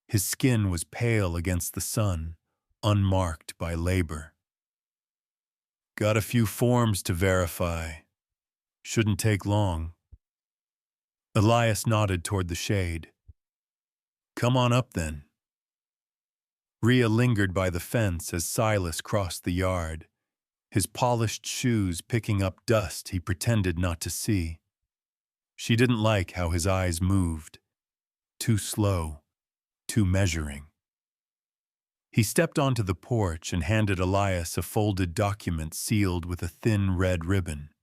His skin was pale against the sun, unmarked by labor. "Got a few forms to verify. Shouldn't take long." Elias nodded toward the shade. "Come on up then." Rhea lingered by the fence as Silas crossed the yard, his polished shoes picking up dust he pretended not to see. She didn't like how his eyes moved. Too slow, too measuring. He stepped onto the porch and handed Elias a folded document sealed with a thin red ribbon.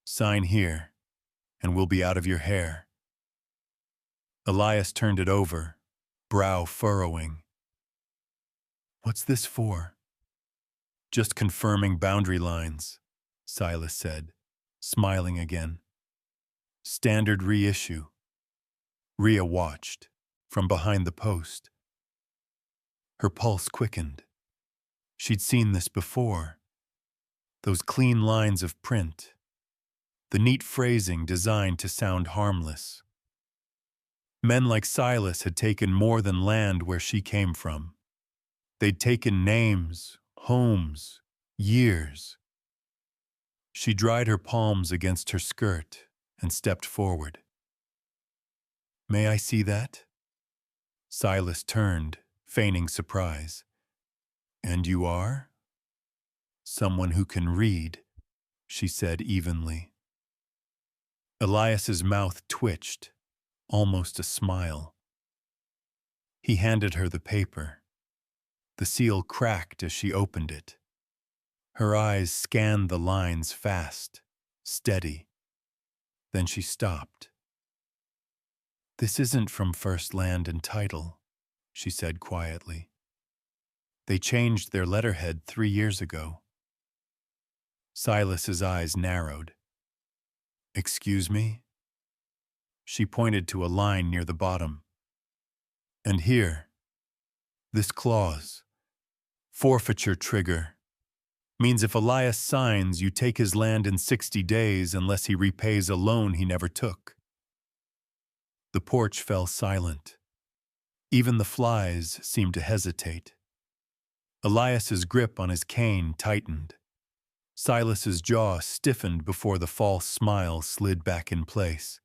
"Sign here, and we'll be out of your hair." Elias turned it over, brow furrowing. "What's this for?" Just confirming boundary lines, Silas said, smiling again. Standard reissue. Rhea watched, from behind the post. Her pulse quickened. She'd seen this before. Those clean lines of print. The neat phrasing designed to sound harmless. Men like Silas had taken more than land where she came from. They'd taken names, homes, years. She dried her palms against her skirt and stepped forward. May I see that? Silas turned, feigning surprise. And you are? Someone who can read, she said evenly. Elias's mouth twitched, almost a smile. He handed her the paper. The seal cracked as she opened it. Her eyes scanned the lines fast, steady. Then she stopped. This isn't from First Land and Title, she said quietly. They changed their letterhead 3 years ago. Silas's eyes narrowed. Excuse me? She pointed to a line near the bottom. And here, this clause, forfeiture trigger, means if Elias signs, you take his land in 60 days unless he repays a loan he never took. The porch fell silent. Even the flies seemed to hesitate. Elias's grip on his cane tightened. Silas's jaw stiffened before the false smile slid back in place.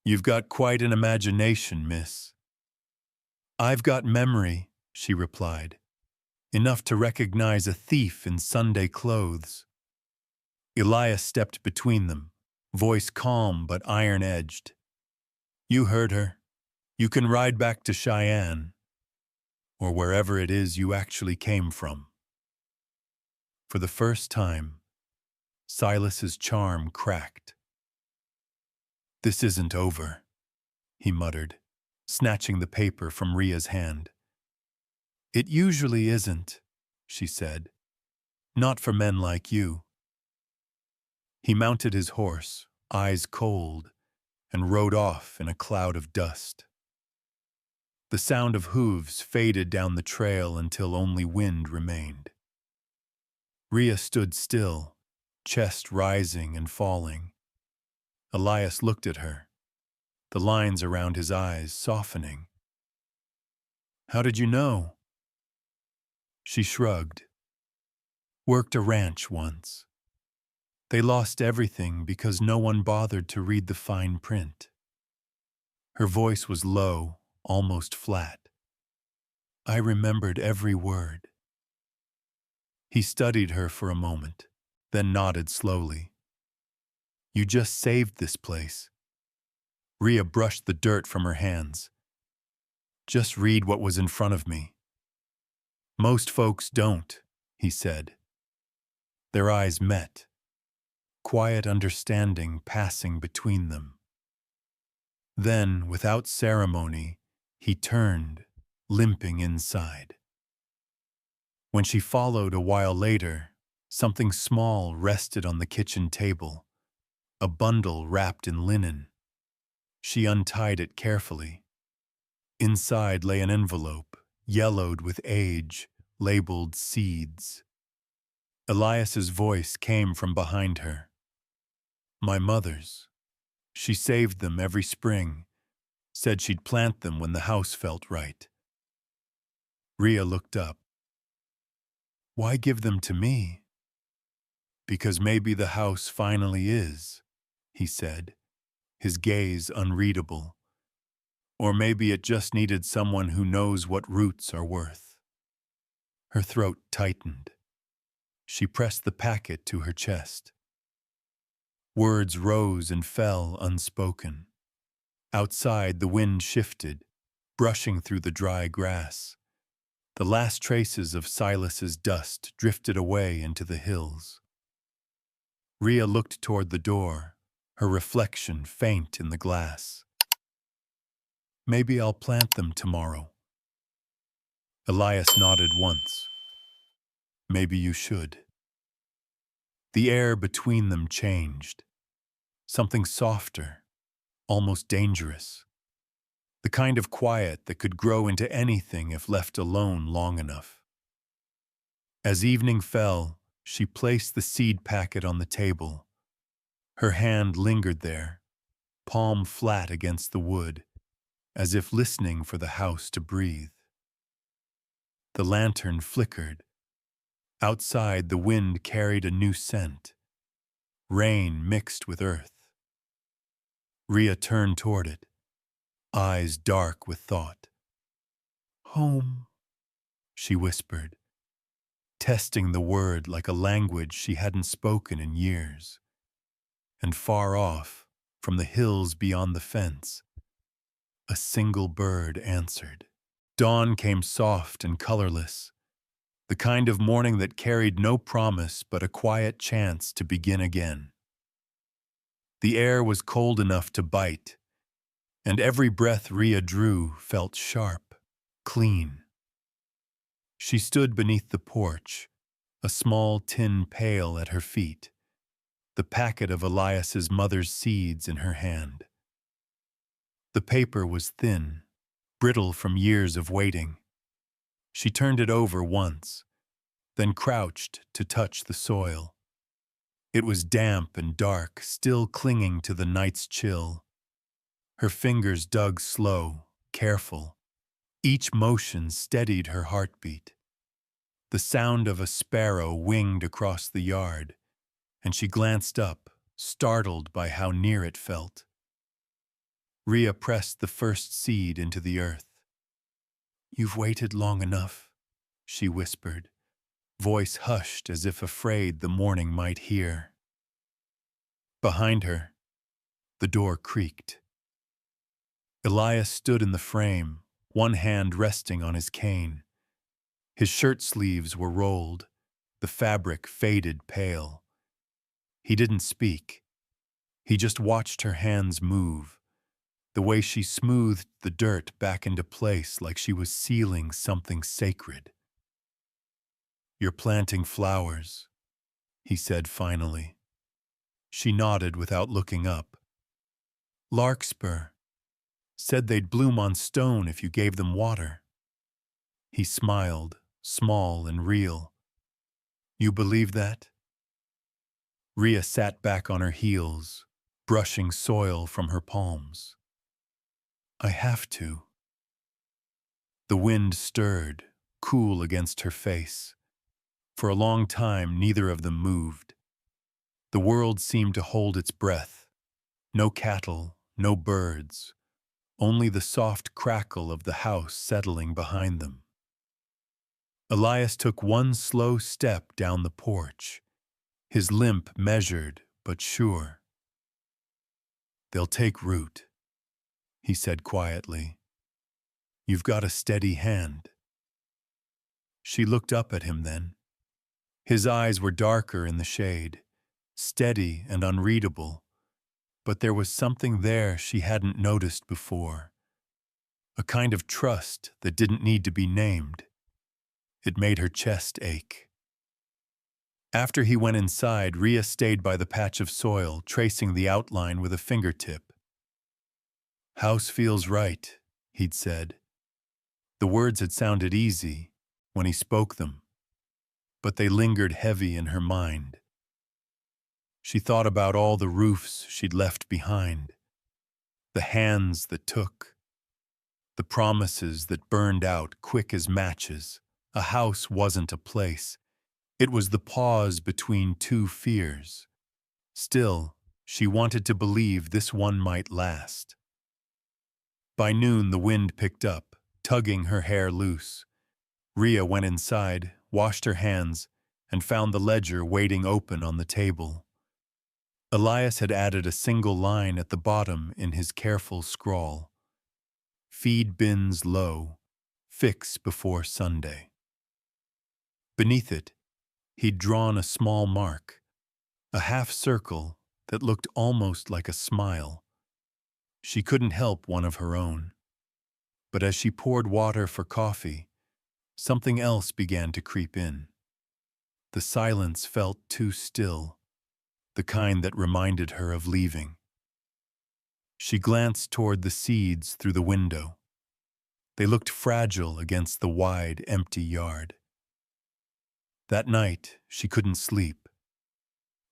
You've got quite an imagination, miss. I've got memory, she replied. Enough to recognize a thief in Sunday clothes. Elias stepped between them, voice calm but iron-edged. You heard her. You can ride back to Cheyenne, or wherever it is you actually came from. For the first time, Silas's charm cracked. This isn't over, he muttered, snatching the paper from Rhea's hand. It usually isn't, she said. Not for men like you. He mounted his horse, eyes cold, and rode off in a cloud of dust. The sound of hooves faded down the trail until only wind remained. Rhea stood still, chest rising and falling. Elias looked at her, the lines around his eyes softening. How did you know? She shrugged. Worked a ranch once. They lost everything because no one bothered to read the fine print. Her voice was low, almost flat. I remembered every word. He studied her for a moment, then nodded slowly. You just saved this place. Rhea brushed the dirt from her hands. Just read what was in front of me. Most folks don't, he said. Their eyes met, quiet understanding passing between them. Then, without ceremony, he turned, limping inside. When she followed a while later, something small rested on the kitchen table, a bundle wrapped in linen. She untied it carefully. Inside lay an envelope, yellowed with age, labeled seeds. Elias's voice came from behind her. My mother's. She saved them every spring, said she'd plant them when the house felt right. Rhea looked up. Why give them to me? Because maybe the house finally is, he said, his gaze unreadable. Or maybe it just needed someone who knows what roots are worth. Her throat tightened. She pressed the packet to her chest. Words rose and fell unspoken. Outside, the wind shifted, brushing through the dry grass. The last traces of Silas's dust drifted away into the hills. Rhea looked toward the door, her reflection faint in the glass. Maybe I'll plant them tomorrow. Elias nodded once. Maybe you should. The air between them changed. Something softer, almost dangerous. The kind of quiet that could grow into anything if left alone long enough. As evening fell, she placed the seed packet on the table. Her hand lingered there, palm flat against the wood, as if listening for the house to breathe. The lantern flickered. Outside, the wind carried a new scent. Rain mixed with earth. Rhea turned toward it, eyes dark with thought. "Home," she whispered, testing the word like a language she hadn't spoken in years. And far off, from the hills beyond the fence, a single bird answered. Dawn came soft and colorless, the kind of morning that carried no promise but a quiet chance to begin again. The air was cold enough to bite, and every breath Rhea drew felt sharp, clean. She stood beneath the porch, a small tin pail at her feet, the packet of Elias's mother's seeds in her hand. The paper was thin, brittle from years of waiting. She turned it over once, then crouched to touch the soil. It was damp and dark, still clinging to the night's chill. Her fingers dug slow, careful. Each motion steadied her heartbeat. The sound of a sparrow winged across the yard, and she glanced up, startled by how near it felt. Rhea pressed the first seed into the earth. "You've waited long enough," she whispered, voice hushed as if afraid the morning might hear. Behind her, the door creaked. Elias stood in the frame, one hand resting on his cane. His shirt sleeves were rolled, the fabric faded pale. He didn't speak. He just watched her hands move, the way she smoothed the dirt back into place like she was sealing something sacred. "You're planting flowers," he said finally. She nodded without looking up. "Larkspur. Said they'd bloom on stone if you gave them water." He smiled, small and real. "You believe that?" Rhea sat back on her heels, brushing soil from her palms. "I have to." The wind stirred, cool against her face. For a long time, neither of them moved. The world seemed to hold its breath. No cattle, no birds, only the soft crackle of the house settling behind them. Elias took one slow step down the porch, his limp measured but sure. "They'll take root," he said quietly. "You've got a steady hand." She looked up at him then. His eyes were darker in the shade, steady and unreadable, but there was something there she hadn't noticed before. A kind of trust that didn't need to be named. It made her chest ache. After he went inside, Rhea stayed by the patch of soil, tracing the outline with a fingertip. "House feels right," he'd said. The words had sounded easy when he spoke them, but they lingered heavy in her mind. She thought about all the roofs she'd left behind, the hands that took, the promises that burned out quick as matches. A house wasn't a place. It was the pause between two fears. Still, she wanted to believe this one might last. By noon, the wind picked up, tugging her hair loose. Rhea went inside, washed her hands, and found the ledger waiting open on the table. Elias had added a single line at the bottom in his careful scrawl. "Feed bins low. Fix before Sunday." Beneath it, he'd drawn a small mark, a half circle that looked almost like a smile. She couldn't help one of her own. But as she poured water for coffee, something else began to creep in. the silence felt too still, the kind that reminded her of leaving. She glanced toward the seeds through the window. They looked fragile against the wide, empty yard. That night, she couldn't sleep.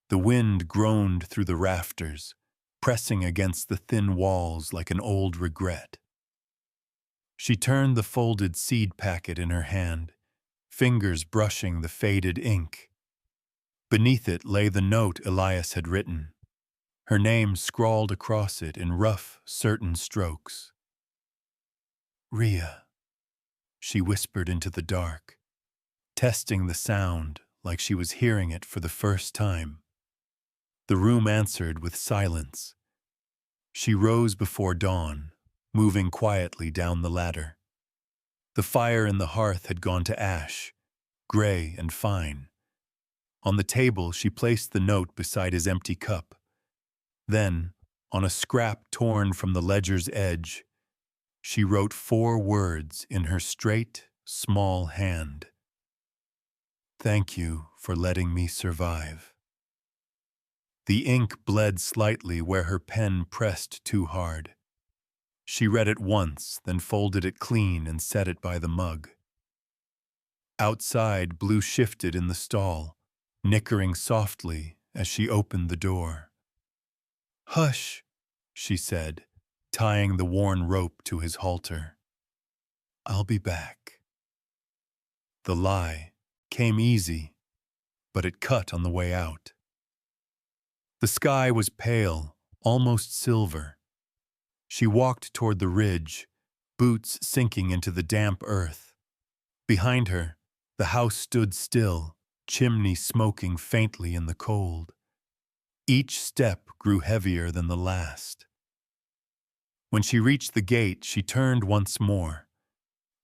The wind groaned through the rafters, pressing against the thin walls like an old regret. She turned the folded seed packet in her hand, fingers brushing the faded ink. Beneath it lay the note Elias had written, her name scrawled across it in rough, certain strokes. "Rhea," she whispered into the dark, testing the sound like she was hearing it for the first time. The room answered with silence. She rose before dawn, moving quietly down the ladder. The fire in the hearth had gone to ash, gray and fine. On the table, she placed the note beside his empty cup. Then, on a scrap torn from the ledger's edge, she wrote 4 words in her straight, small hand. "Thank you for letting me survive." The ink bled slightly where her pen pressed too hard. She read it once, then folded it clean and set it by the mug. Outside, Blue shifted in the stall, nickering softly as she opened the door. "Hush," she said, tying the worn rope to his halter. "I'll be back." The lie came easy, but it cut on the way out. The sky was pale, almost silver. She walked toward the ridge, boots sinking into the damp earth. Behind her, the house stood still, chimney smoking faintly in the cold. Each step grew heavier than the last. When she reached the gate, she turned once more.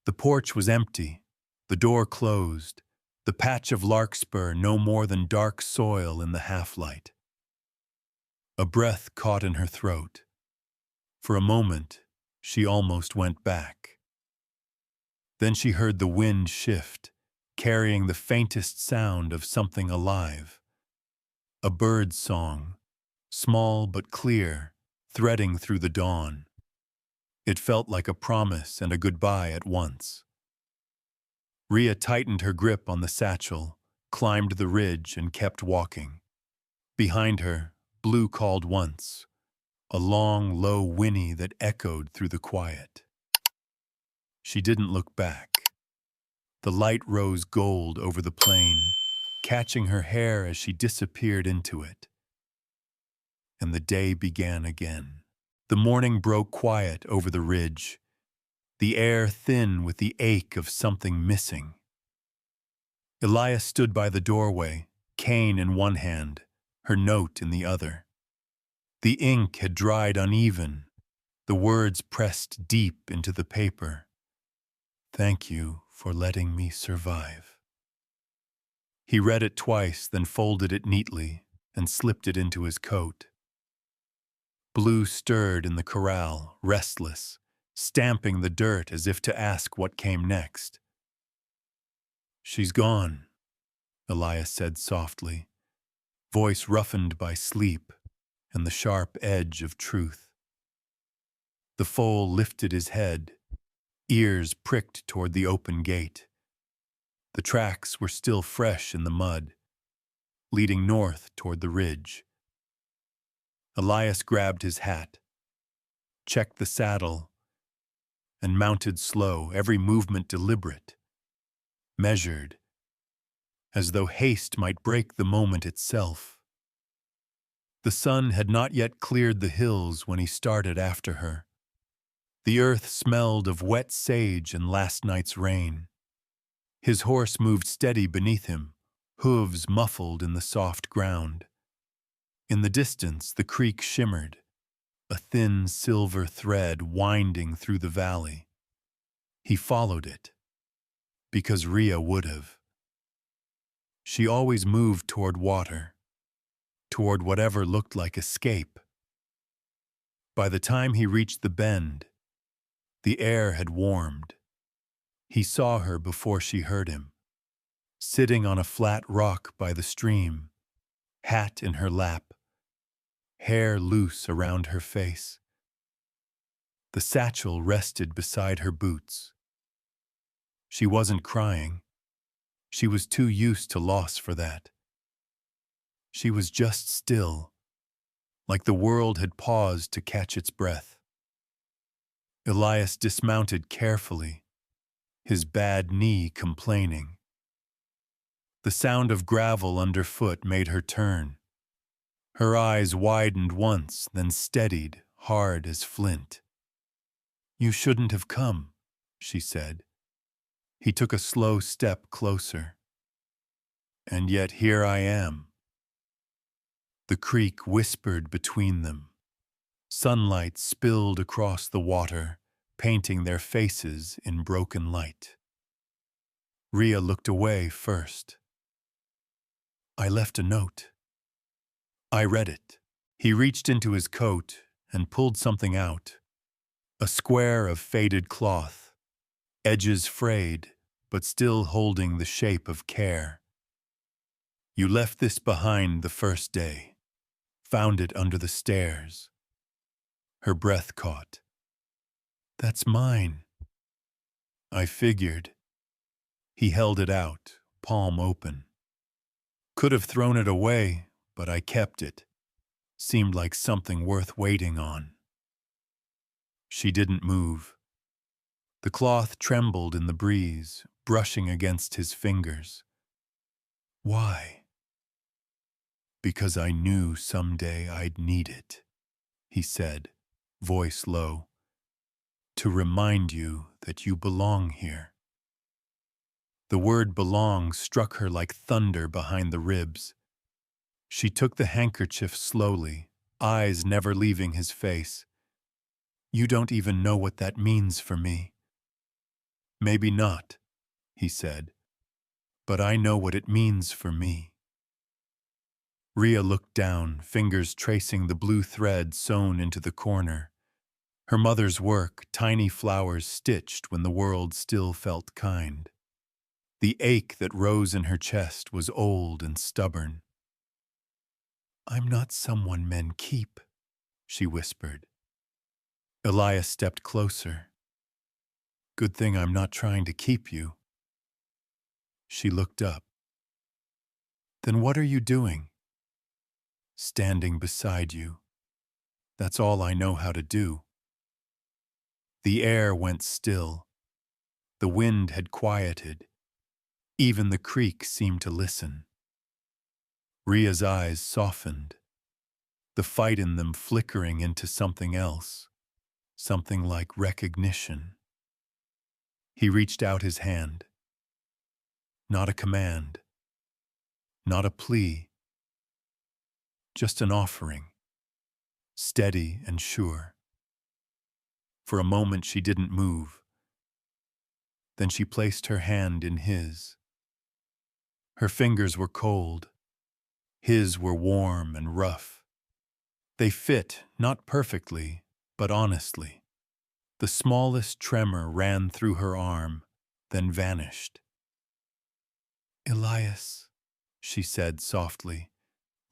The porch was empty, the door closed, the patch of larkspur no more than dark soil in the half-light. A breath caught in her throat. For a moment, she almost went back. Then she heard the wind shift, carrying the faintest sound of something alive. A bird's song, small but clear, threading through the dawn. It felt like a promise and a goodbye at once. Rhea tightened her grip on the satchel, climbed the ridge, and kept walking. Behind her, Blue called once, a long, low whinny that echoed through the quiet. She didn't look back. The light rose gold over the plain, catching her hair as she disappeared into it. And the day began again. The morning broke quiet over the ridge, the air thin with the ache of something missing. Elias stood by the doorway, cane in one hand, her note in the other. The ink had dried uneven, the words pressed deep into the paper. "Thank you for letting me survive." He read it twice, then folded it neatly and slipped it into his coat. Blue stirred in the corral, restless, stamping the dirt as if to ask what came next. "She's gone," Elias said softly, voice roughened by sleep and the sharp edge of truth. The foal lifted his head, ears pricked toward the open gate. The tracks were still fresh in the mud, leading north toward the ridge. Elias grabbed his hat, checked the saddle, and mounted slow, every movement deliberate, measured, as though haste might break the moment itself. The sun had not yet cleared the hills when he started after her. The earth smelled of wet sage and last night's rain. His horse moved steady beneath him, hooves muffled in the soft ground. In the distance, the creek shimmered, a thin silver thread winding through the valley. He followed it, because Rhea would have. She always moved toward water, toward whatever looked like escape. By the time he reached the bend, the air had warmed. He saw her before she heard him. sitting on a flat rock by the stream, hat in her lap, hair loose around her face. The satchel rested beside her boots. She wasn't crying. She was too used to loss for that. She was just still, like the world had paused to catch its breath. Elias dismounted carefully, his bad knee complaining. The sound of gravel underfoot made her turn. Her eyes widened once, then steadied, hard as flint. "You shouldn't have come," she said. He took a slow step closer. "And yet here I am." The creek whispered between them. Sunlight spilled across the water, painting their faces in broken light. Rhea looked away first. "I left a note." I read it. He reached into his coat and pulled something out. A square of faded cloth, edges frayed, but still holding the shape of care. "You left this behind the first day. Found it under the stairs." Her breath caught. "That's mine." "I figured." He held it out, palm open. "Could have thrown it away, but I kept it. Seemed like something worth waiting on." She didn't move. The cloth trembled in the breeze, brushing against his fingers. "Why?" "Because I knew someday I'd need it," he said, voice low. "To remind you that you belong here." The word belong struck her like thunder behind the ribs. She took the handkerchief slowly, eyes never leaving his face. "You don't even know what that means for me." "Maybe not," he said, "but I know what it means for me." Rhea looked down, fingers tracing the blue thread sewn into the corner. Her mother's work, tiny flowers stitched when the world still felt kind. The ache that rose in her chest was old and stubborn. "I'm not someone men keep," she whispered. Elias stepped closer. "Good thing I'm not trying to keep you." She looked up. "Then what are you doing?" "Standing beside you. That's all I know how to do." The air went still. The wind had quieted. Even the creek seemed to listen. Rhea's eyes softened, the fight in them flickering into something else, something like recognition. He reached out his hand. Not a command, not a plea, just an offering, steady and sure. For a moment she didn't move. Then she placed her hand in his. Her fingers were cold. His were warm and rough. They fit, not perfectly, but honestly. The smallest tremor ran through her arm, then vanished. "Elias," she said softly,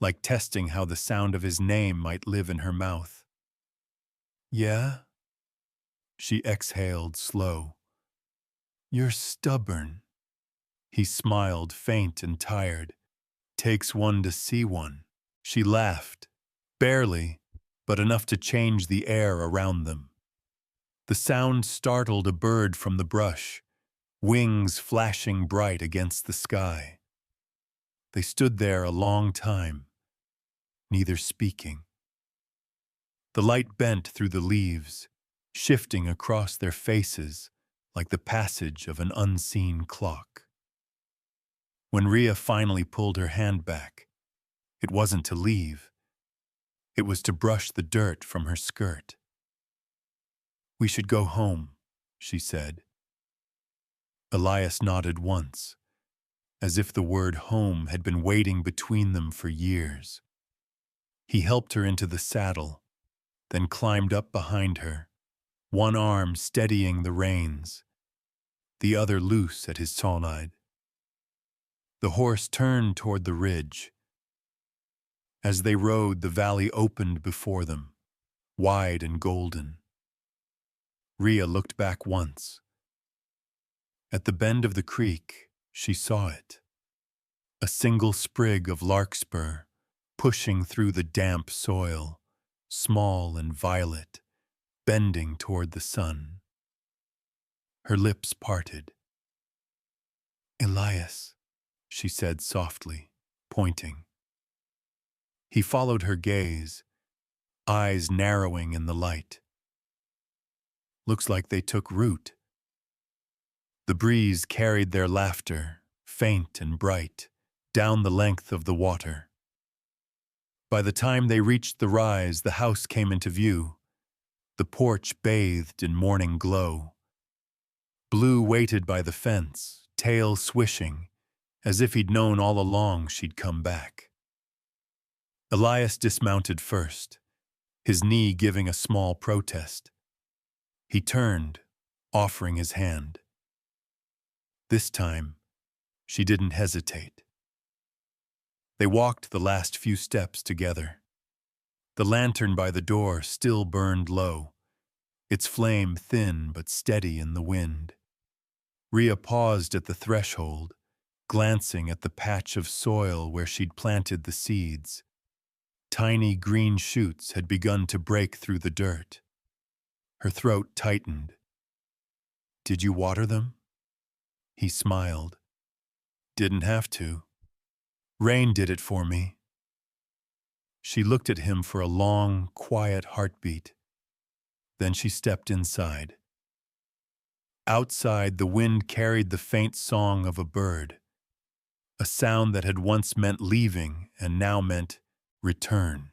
like testing how the sound of his name might live in her mouth. "Yeah?" She exhaled slow. "You're stubborn." He smiled, faint and tired. "Takes one to see one." She laughed, barely, but enough to change the air around them. The sound startled a bird from the brush, wings flashing bright against the sky. They stood there a long time, neither speaking. The light bent through the leaves, shifting across their faces like the passage of an unseen clock. When Rhea finally pulled her hand back, it wasn't to leave. It was to brush the dirt from her skirt. "We should go home," she said. Elias nodded once, as if the word home had been waiting between them for years. He helped her into the saddle, then climbed up behind her, one arm steadying the reins, the other loose at his side. The horse turned toward the ridge. As they rode, the valley opened before them, wide and golden. Rhea looked back once. At the bend of the creek, she saw it. A single sprig of larkspur, pushing through the damp soil, small and violet, bending toward the sun. Her lips parted. "Elias," she said softly, pointing. He followed her gaze, eyes narrowing in the light. "Looks like they took root." The breeze carried their laughter, faint and bright, down the length of the water. By the time they reached the rise, the house came into view, the porch bathed in morning glow. Blue waited by the fence, tail swishing, as if he'd known all along she'd come back. Elias dismounted first, his knee giving a small protest. He turned, offering his hand. This time, she didn't hesitate. They walked the last few steps together. The lantern by the door still burned low, its flame thin but steady in the wind. Rhea paused at the threshold, glancing at the patch of soil where she'd planted the seeds. Tiny green shoots had begun to break through the dirt. Her throat tightened. "Did you water them?" He smiled. "Didn't have to. Rain did it for me." She looked at him for a long, quiet heartbeat. Then she stepped inside. Outside, the wind carried the faint song of a bird, a sound that had once meant leaving and now meant return.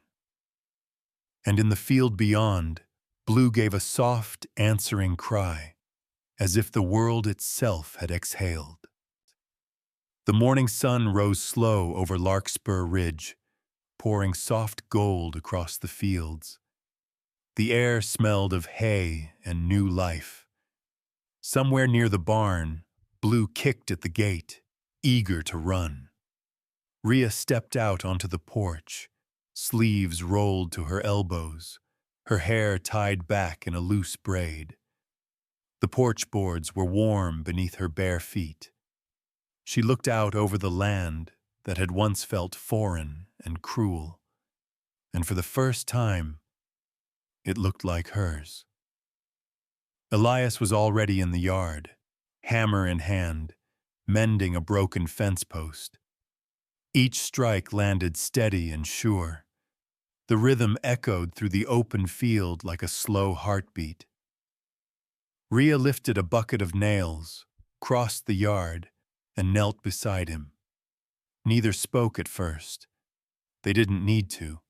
And in the field beyond, Blue gave a soft, answering cry, as if the world itself had exhaled. The morning sun rose slow over Larkspur Ridge, pouring soft gold across the fields. The air smelled of hay and new life. Somewhere near the barn, Blue kicked at the gate, eager to run. Rhea stepped out onto the porch, sleeves rolled to her elbows, her hair tied back in a loose braid. The porch boards were warm beneath her bare feet. She looked out over the land that had once felt foreign and cruel, and for the first time, it looked like hers. Elias was already in the yard, hammer in hand, mending a broken fence post. Each strike landed steady and sure. The rhythm echoed through the open field like a slow heartbeat. Rhea lifted a bucket of nails, crossed the yard, and knelt beside him. Neither spoke at first. They didn't need to.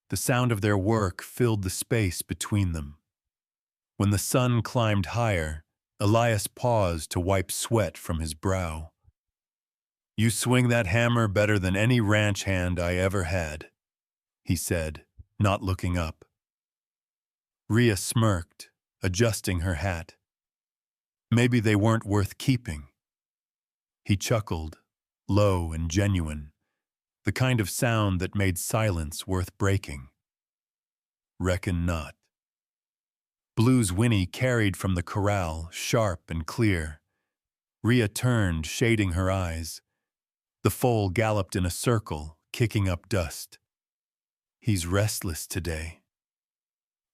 The sound of their work filled the space between them. When the sun climbed higher, Elias paused to wipe sweat from his brow. "You swing that hammer better than any ranch hand I ever had," he said, not looking up. Rhea smirked, adjusting her hat. Maybe they weren't worth keeping. He chuckled, low and genuine, the kind of sound that made silence worth breaking. "Reckon not." Blue's whinny carried from the corral, sharp and clear. Rhea turned, shading her eyes. The foal galloped in a circle, kicking up dust. "He's restless today."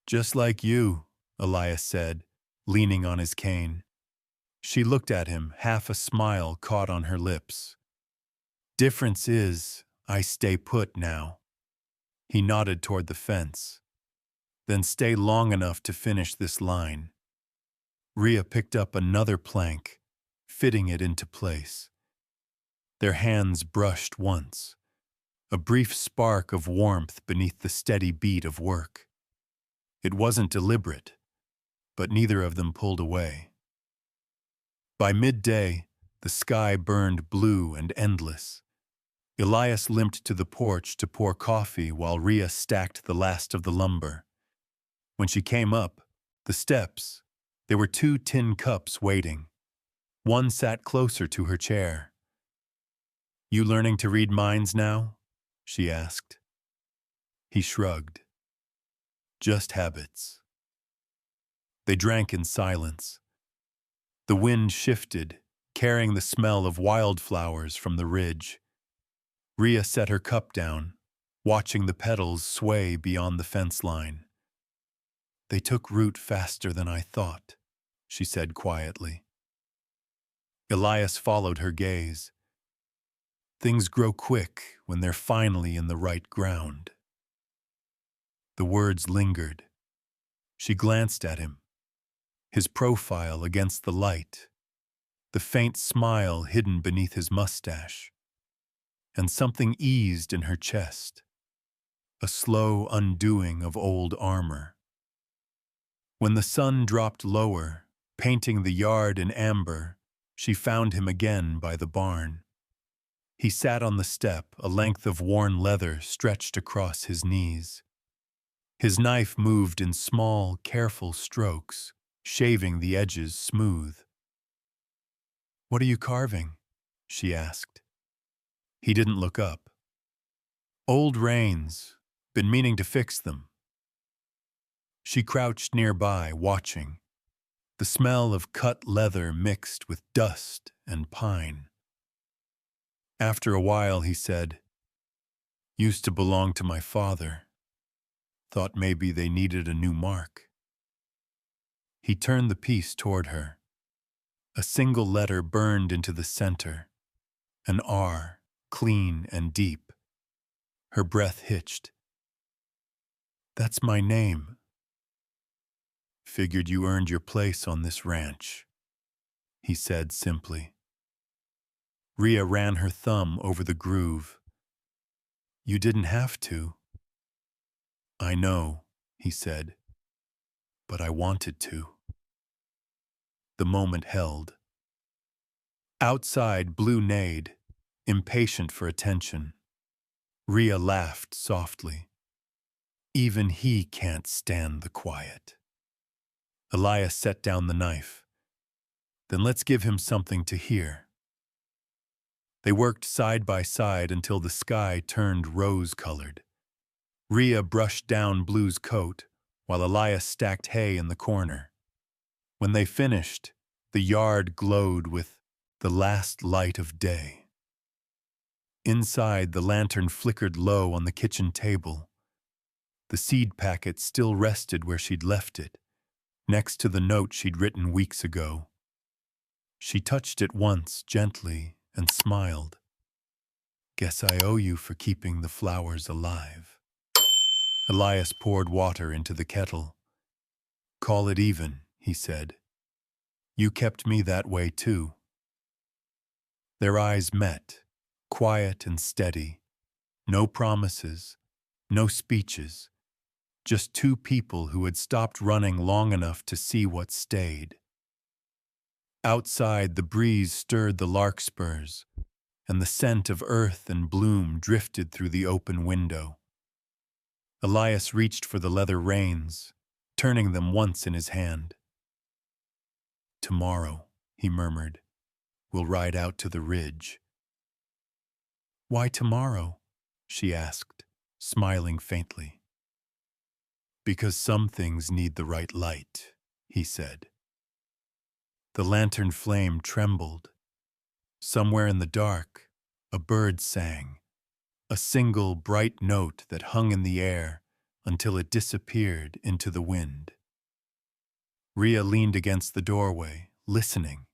"Just like you," Elias said, leaning on his cane. She looked at him, half a smile caught on her lips. "Difference is, I stay put now." He nodded toward the fence. "Then stay long enough to finish this line." Rhea picked up another plank, fitting it into place. Their hands brushed once, a brief spark of warmth beneath the steady beat of work. It wasn't deliberate, but neither of them pulled away. By midday, the sky burned blue and endless. Elias limped to the porch to pour coffee while Rhea stacked the last of the lumber. When she came up, the steps, there were 2 tin cups waiting. One sat closer to her chair. You learning to read minds now? She asked. He shrugged. Just habits. They drank in silence. The wind shifted, carrying the smell of wildflowers from the ridge. Rhea set her cup down, watching the petals sway beyond the fence line. They took root faster than I thought, she said quietly. Elias followed her gaze. Things grow quick when they're finally in the right ground. The words lingered. She glanced at him, his profile against the light, the faint smile hidden beneath his mustache, and something eased in her chest, a slow undoing of old armor. When the sun dropped lower, painting the yard in amber, she found him again by the barn. He sat on the step, a length of worn leather stretched across his knees. His knife moved in small, careful strokes, shaving the edges smooth. "What are you carving?" she asked. He didn't look up. "Old rains. Been meaning to fix them." She crouched nearby, watching, the smell of cut leather mixed with dust and pine. After a while, he said, "Used to belong to my father. Thought maybe they needed a new mark." He turned the piece toward her. A single letter burned into the center, an R, clean and deep. Her breath hitched. "That's my name." "Figured you earned your place on this ranch," he said simply. Rhea ran her thumb over the groove. "You didn't have to." "I know," he said, "but I wanted to." The moment held. Outside, Blue neighed, impatient for attention. Rhea laughed softly. Even he can't stand the quiet. Elias set down the knife. "Then let's give him something to hear." They worked side by side until the sky turned rose-colored. Rhea brushed down Blue's coat, while Elias stacked hay in the corner. When they finished, the yard glowed with the last light of day. Inside, the lantern flickered low on the kitchen table. The seed packet still rested where she'd left it, next to the note she'd written weeks ago. She touched it once, gently, and smiled. "Guess I owe you for keeping the flowers alive." Elias poured water into the kettle. "Call it even," he said. "You kept me that way too." Their eyes met, quiet and steady. No promises, no speeches. Just two people who had stopped running long enough to see what stayed. Outside, the breeze stirred the larkspurs, and the scent of earth and bloom drifted through the open window. Elias reached for the leather reins, turning them once in his hand. "Tomorrow," he murmured, "we'll ride out to the ridge." "Why tomorrow?" she asked, smiling faintly. "Because some things need the right light," he said. The lantern flame trembled. Somewhere in the dark, a bird sang, a single bright note that hung in the air until it disappeared into the wind. Rhea leaned against the doorway, listening.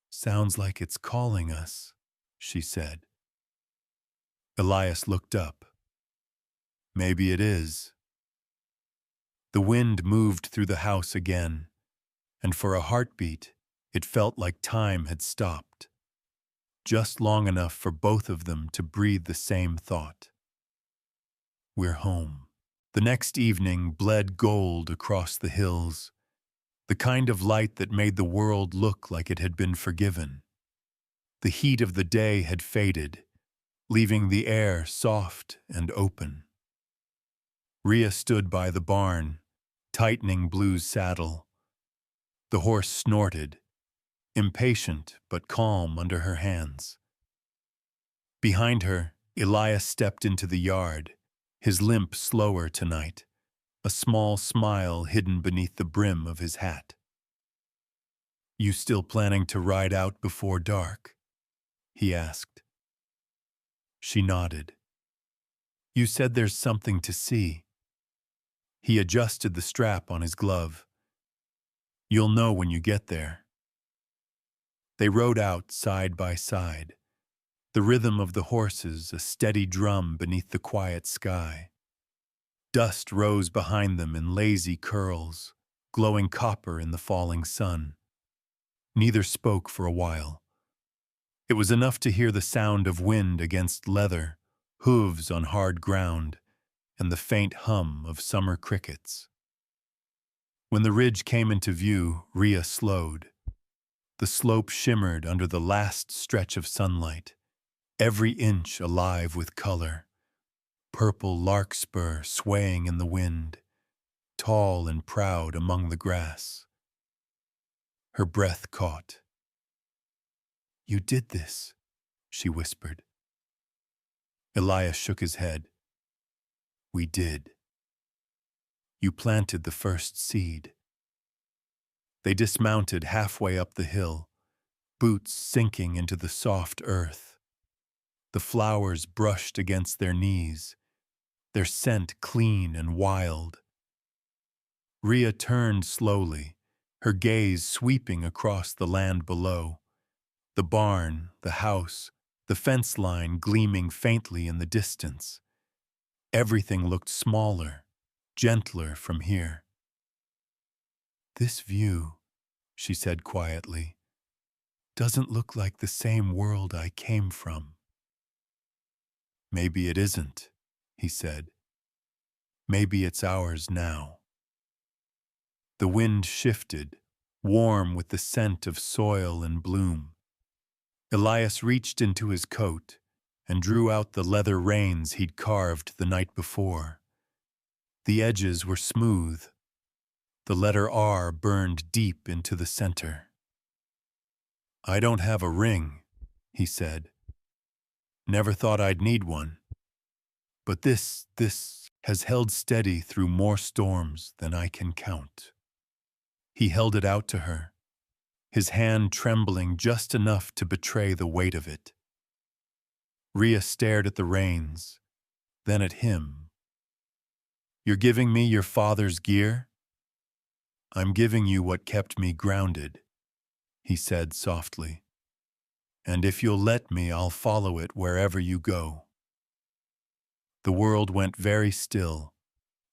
"Sounds like it's calling us," she said. Elias looked up. "Maybe it is." The wind moved through the house again, and for a heartbeat, it felt like time had stopped. Just long enough for both of them to breathe the same thought. "We're home." The next evening bled gold across the hills, the kind of light that made the world look like it had been forgiven. The heat of the day had faded, leaving the air soft and open. Rhea stood by the barn, tightening Blue's saddle. The horse snorted, impatient but calm under her hands. Behind her, Elias stepped into the yard, his limp slower tonight, a small smile hidden beneath the brim of his hat. "You still planning to ride out before dark?" he asked. She nodded. "You said there's something to see." He adjusted the strap on his glove. "You'll know when you get there." They rode out side by side, the rhythm of the horses a steady drum beneath the quiet sky. Dust rose behind them in lazy curls, glowing copper in the falling sun. Neither spoke for a while. It was enough to hear the sound of wind against leather, hooves on hard ground, and the faint hum of summer crickets. When the ridge came into view, Rhea slowed. The slope shimmered under the last stretch of sunlight, every inch alive with color. Purple larkspur swaying in the wind, tall and proud among the grass. Her breath caught. "You did this," she whispered. Elias shook his head. "We did. You planted the first seed." They dismounted halfway up the hill, boots sinking into the soft earth. The flowers brushed against their knees, their scent clean and wild. Rhea turned slowly, her gaze sweeping across the land below. The barn, the house, the fence line gleaming faintly in the distance. Everything looked smaller, gentler from here. "This view," she said quietly, "doesn't look like the same world I came from." "Maybe it isn't," he said. "Maybe it's ours now." The wind shifted, warm with the scent of soil and bloom. Elias reached into his coat and drew out the leather reins he'd carved the night before. The edges were smooth. The letter R burned deep into the center. "I don't have a ring," he said. "Never thought I'd need one. But this has held steady through more storms than I can count." He held it out to her, his hand trembling just enough to betray the weight of it. Rhea stared at the reins, then at him. "You're giving me your father's gear?" "I'm giving you what kept me grounded," he said softly. "And if you'll let me, I'll follow it wherever you go." The world went very still.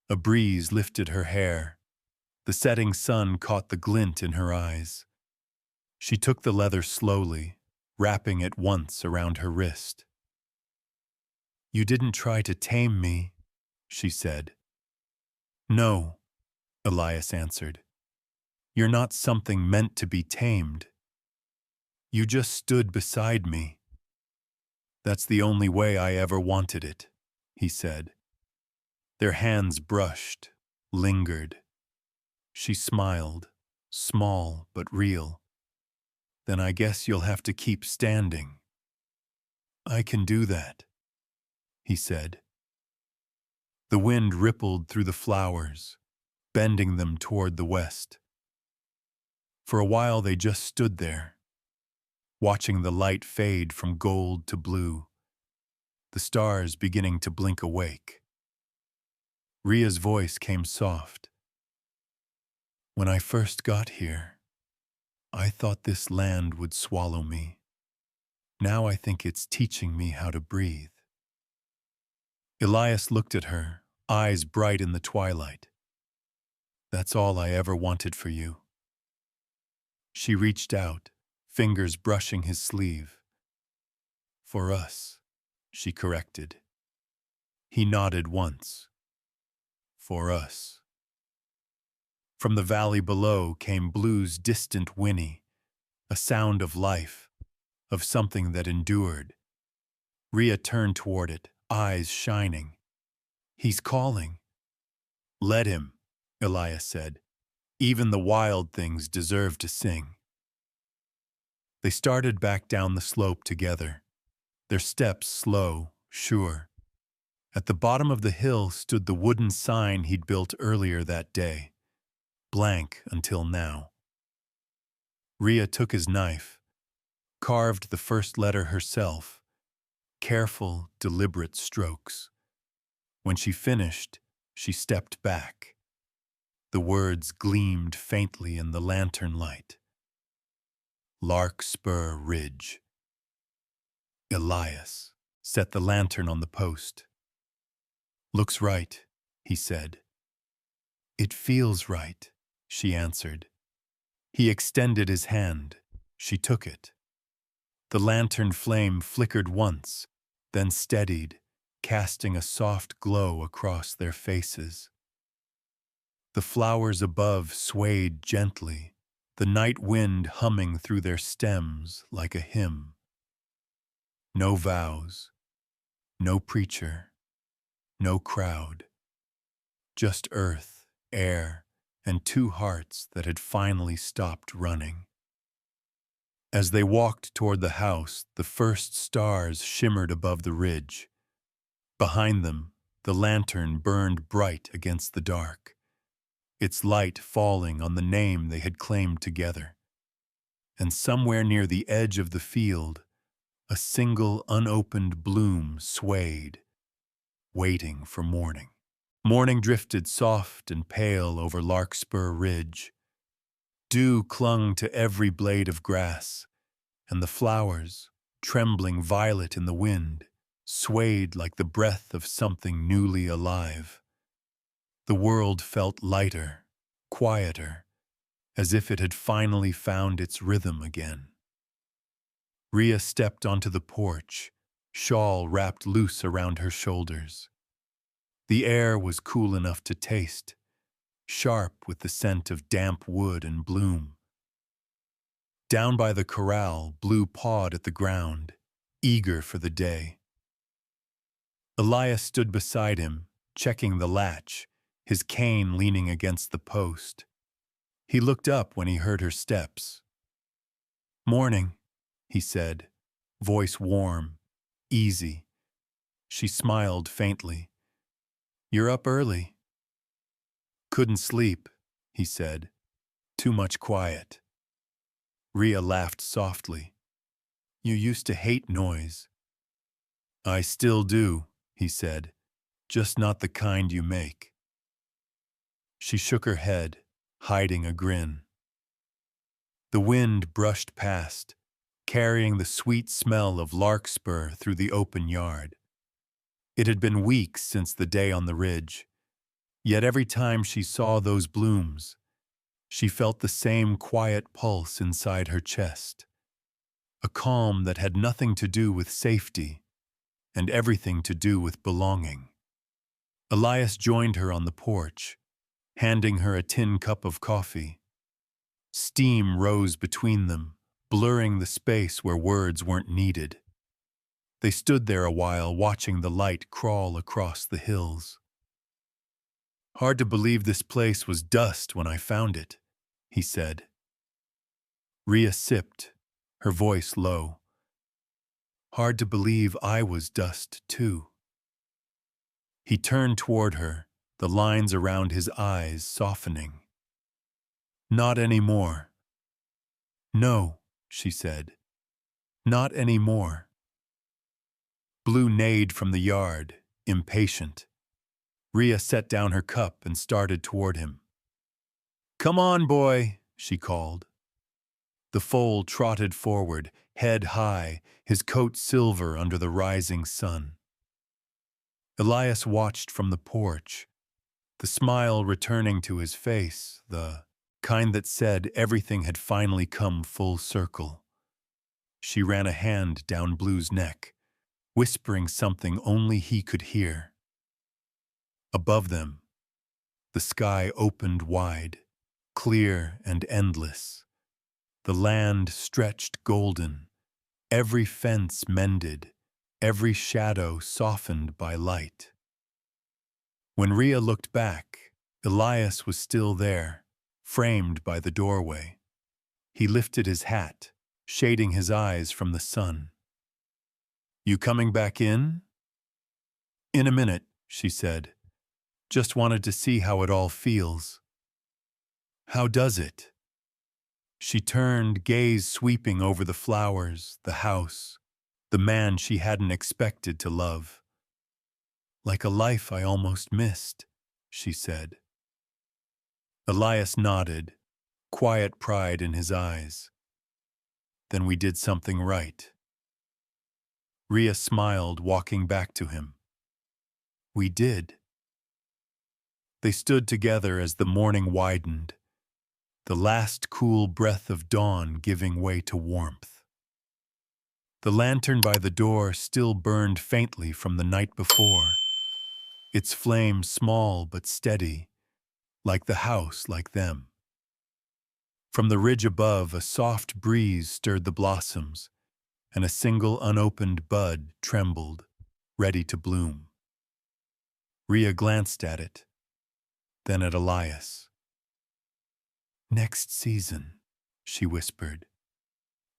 A breeze lifted her hair. The setting sun caught the glint in her eyes. She took the leather slowly, wrapping it once around her wrist. "You didn't try to tame me," she said. "No," Elias answered. "You're not something meant to be tamed. You just stood beside me." "That's the only way I ever wanted it," he said. Their hands brushed, lingered. She smiled, small but real. "Then I guess you'll have to keep standing." "I can do that," he said. The wind rippled through the flowers, bending them toward the west. For a while they just stood there, watching the light fade from gold to blue, the stars beginning to blink awake. Rhea's voice came soft. "When I first got here, I thought this land would swallow me. Now I think it's teaching me how to breathe." Elias looked at her, eyes bright in the twilight. "That's all I ever wanted for you." She reached out, fingers brushing his sleeve. "For us," she corrected. He nodded once. "For us." From the valley below came Blue's distant whinny, a sound of life, of something that endured. Rhea turned toward it, eyes shining. "He's calling." "Let him," Elias said. "Even the wild things deserve to sing." They started back down the slope together, their steps slow, sure. At the bottom of the hill stood the wooden sign he'd built earlier that day, blank until now. Rhea took his knife, carved the first letter herself, careful, deliberate strokes. When she finished, she stepped back. The words gleamed faintly in the lantern light. Larkspur Ridge. Elias set the lantern on the post. "Looks right," he said. "It feels right," she answered. He extended his hand. She took it. The lantern flame flickered once, then steadied, casting a soft glow across their faces. The flowers above swayed gently, the night wind humming through their stems like a hymn. No vows, no preacher, no crowd. Just earth, air, and two hearts that had finally stopped running. As they walked toward the house, the first stars shimmered above the ridge. Behind them, the lantern burned bright against the dark, its light falling on the name they had claimed together. And somewhere near the edge of the field, a single unopened bloom swayed, waiting for morning. Morning drifted soft and pale over Larkspur Ridge. Dew clung to every blade of grass, and the flowers, trembling violet in the wind, swayed like the breath of something newly alive. The world felt lighter, quieter, as if it had finally found its rhythm again. Rhea stepped onto the porch, shawl wrapped loose around her shoulders. The air was cool enough to taste, sharp with the scent of damp wood and bloom. Down by the corral, Blue pawed at the ground, eager for the day. Elias stood beside him, checking the latch, his cane leaning against the post. He looked up when he heard her steps. "Morning," he said, voice warm, easy. She smiled faintly. "You're up early." "Couldn't sleep," he said. "Too much quiet." Rhea laughed softly. "You used to hate noise." "I still do," he said, "just not the kind you make." She shook her head, hiding a grin. The wind brushed past, carrying the sweet smell of larkspur through the open yard. It had been weeks since the day on the ridge, yet every time she saw those blooms, she felt the same quiet pulse inside her chest, a calm that had nothing to do with safety and everything to do with belonging. Elias joined her on the porch, handing her a tin cup of coffee. Steam rose between them, blurring the space where words weren't needed. They stood there a while, watching the light crawl across the hills. "Hard to believe this place was dust when I found it," he said. Rhea sipped, her voice low. "Hard to believe I was dust, too." He turned toward her, the lines around his eyes softening. "Not anymore." "No," she said. "Not anymore." Blue neighed from the yard, impatient. Rhea set down her cup and started toward him. "Come on, boy," she called. The foal trotted forward, head high, his coat silver under the rising sun. Elias watched from the porch, the smile returning to his face, the kind that said everything had finally come full circle. She ran a hand down Blue's neck, whispering something only he could hear. Above them, the sky opened wide, clear and endless. The land stretched golden, every fence mended, every shadow softened by light. When Rhea looked back, Elias was still there, framed by the doorway. He lifted his hat, shading his eyes from the sun. You coming back in? In a minute, she said. Just wanted to see how it all feels. How does it? She turned, gaze sweeping over the flowers, the house, the man she hadn't expected to love. Like a life I almost missed, she said. Elias nodded, quiet pride in his eyes. Then we did something right. Rhea smiled, walking back to him. We did. They stood together as the morning widened, the last cool breath of dawn giving way to warmth. The lantern by the door still burned faintly from the night before, its flame small but steady, like the house, like them. From the ridge above, a soft breeze stirred the blossoms, and a single unopened bud trembled, ready to bloom. Rhea glanced at it, then at Elias. Next season, she whispered.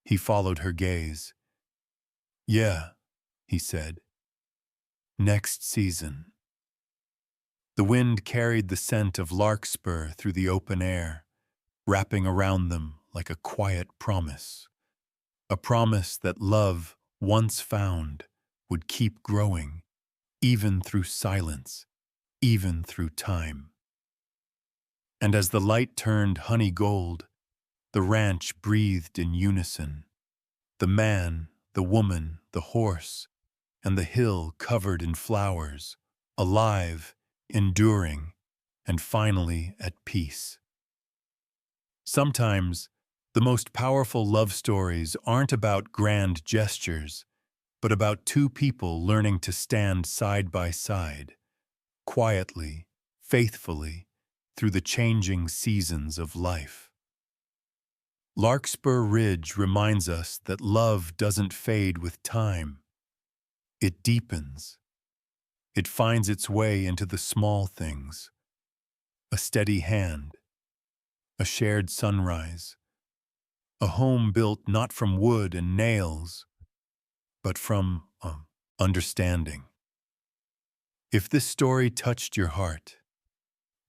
He followed her gaze. Yeah, he said. Next season. The wind carried the scent of larkspur through the open air, wrapping around them like a quiet promise. A promise that love, once found, would keep growing, even through silence, even through time. And as the light turned honey gold, the ranch breathed in unison. The man, the woman, the horse, and the hill covered in flowers, alive, enduring, and finally at peace. Sometimes, the most powerful love stories aren't about grand gestures, but about two people learning to stand side by side, quietly, faithfully, through the changing seasons of life. Larkspur Ridge reminds us that love doesn't fade with time. It deepens. It finds its way into the small things. A steady hand, a shared sunrise, a home built not from wood and nails, but from understanding. If this story touched your heart,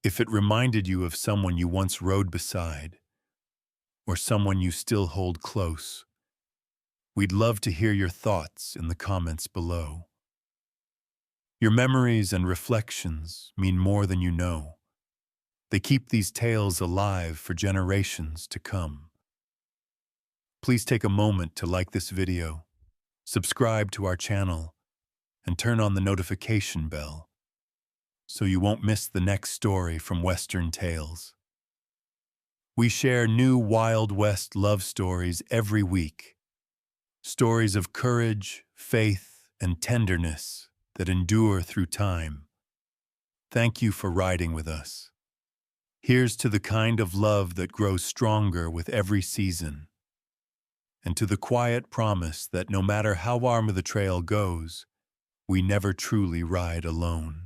if it reminded you of someone you once rode beside, or someone you still hold close, we'd love to hear your thoughts in the comments below. Your memories and reflections mean more than you know. They keep these tales alive for generations to come. Please take a moment to like this video, subscribe to our channel, and turn on the notification bell so you won't miss the next story from Western Tales. We share new Wild West love stories every week. Stories of courage, faith, and tenderness that endure through time. Thank you for riding with us. Here's to the kind of love that grows stronger with every season, and to the quiet promise that no matter how warm the trail goes, we never truly ride alone.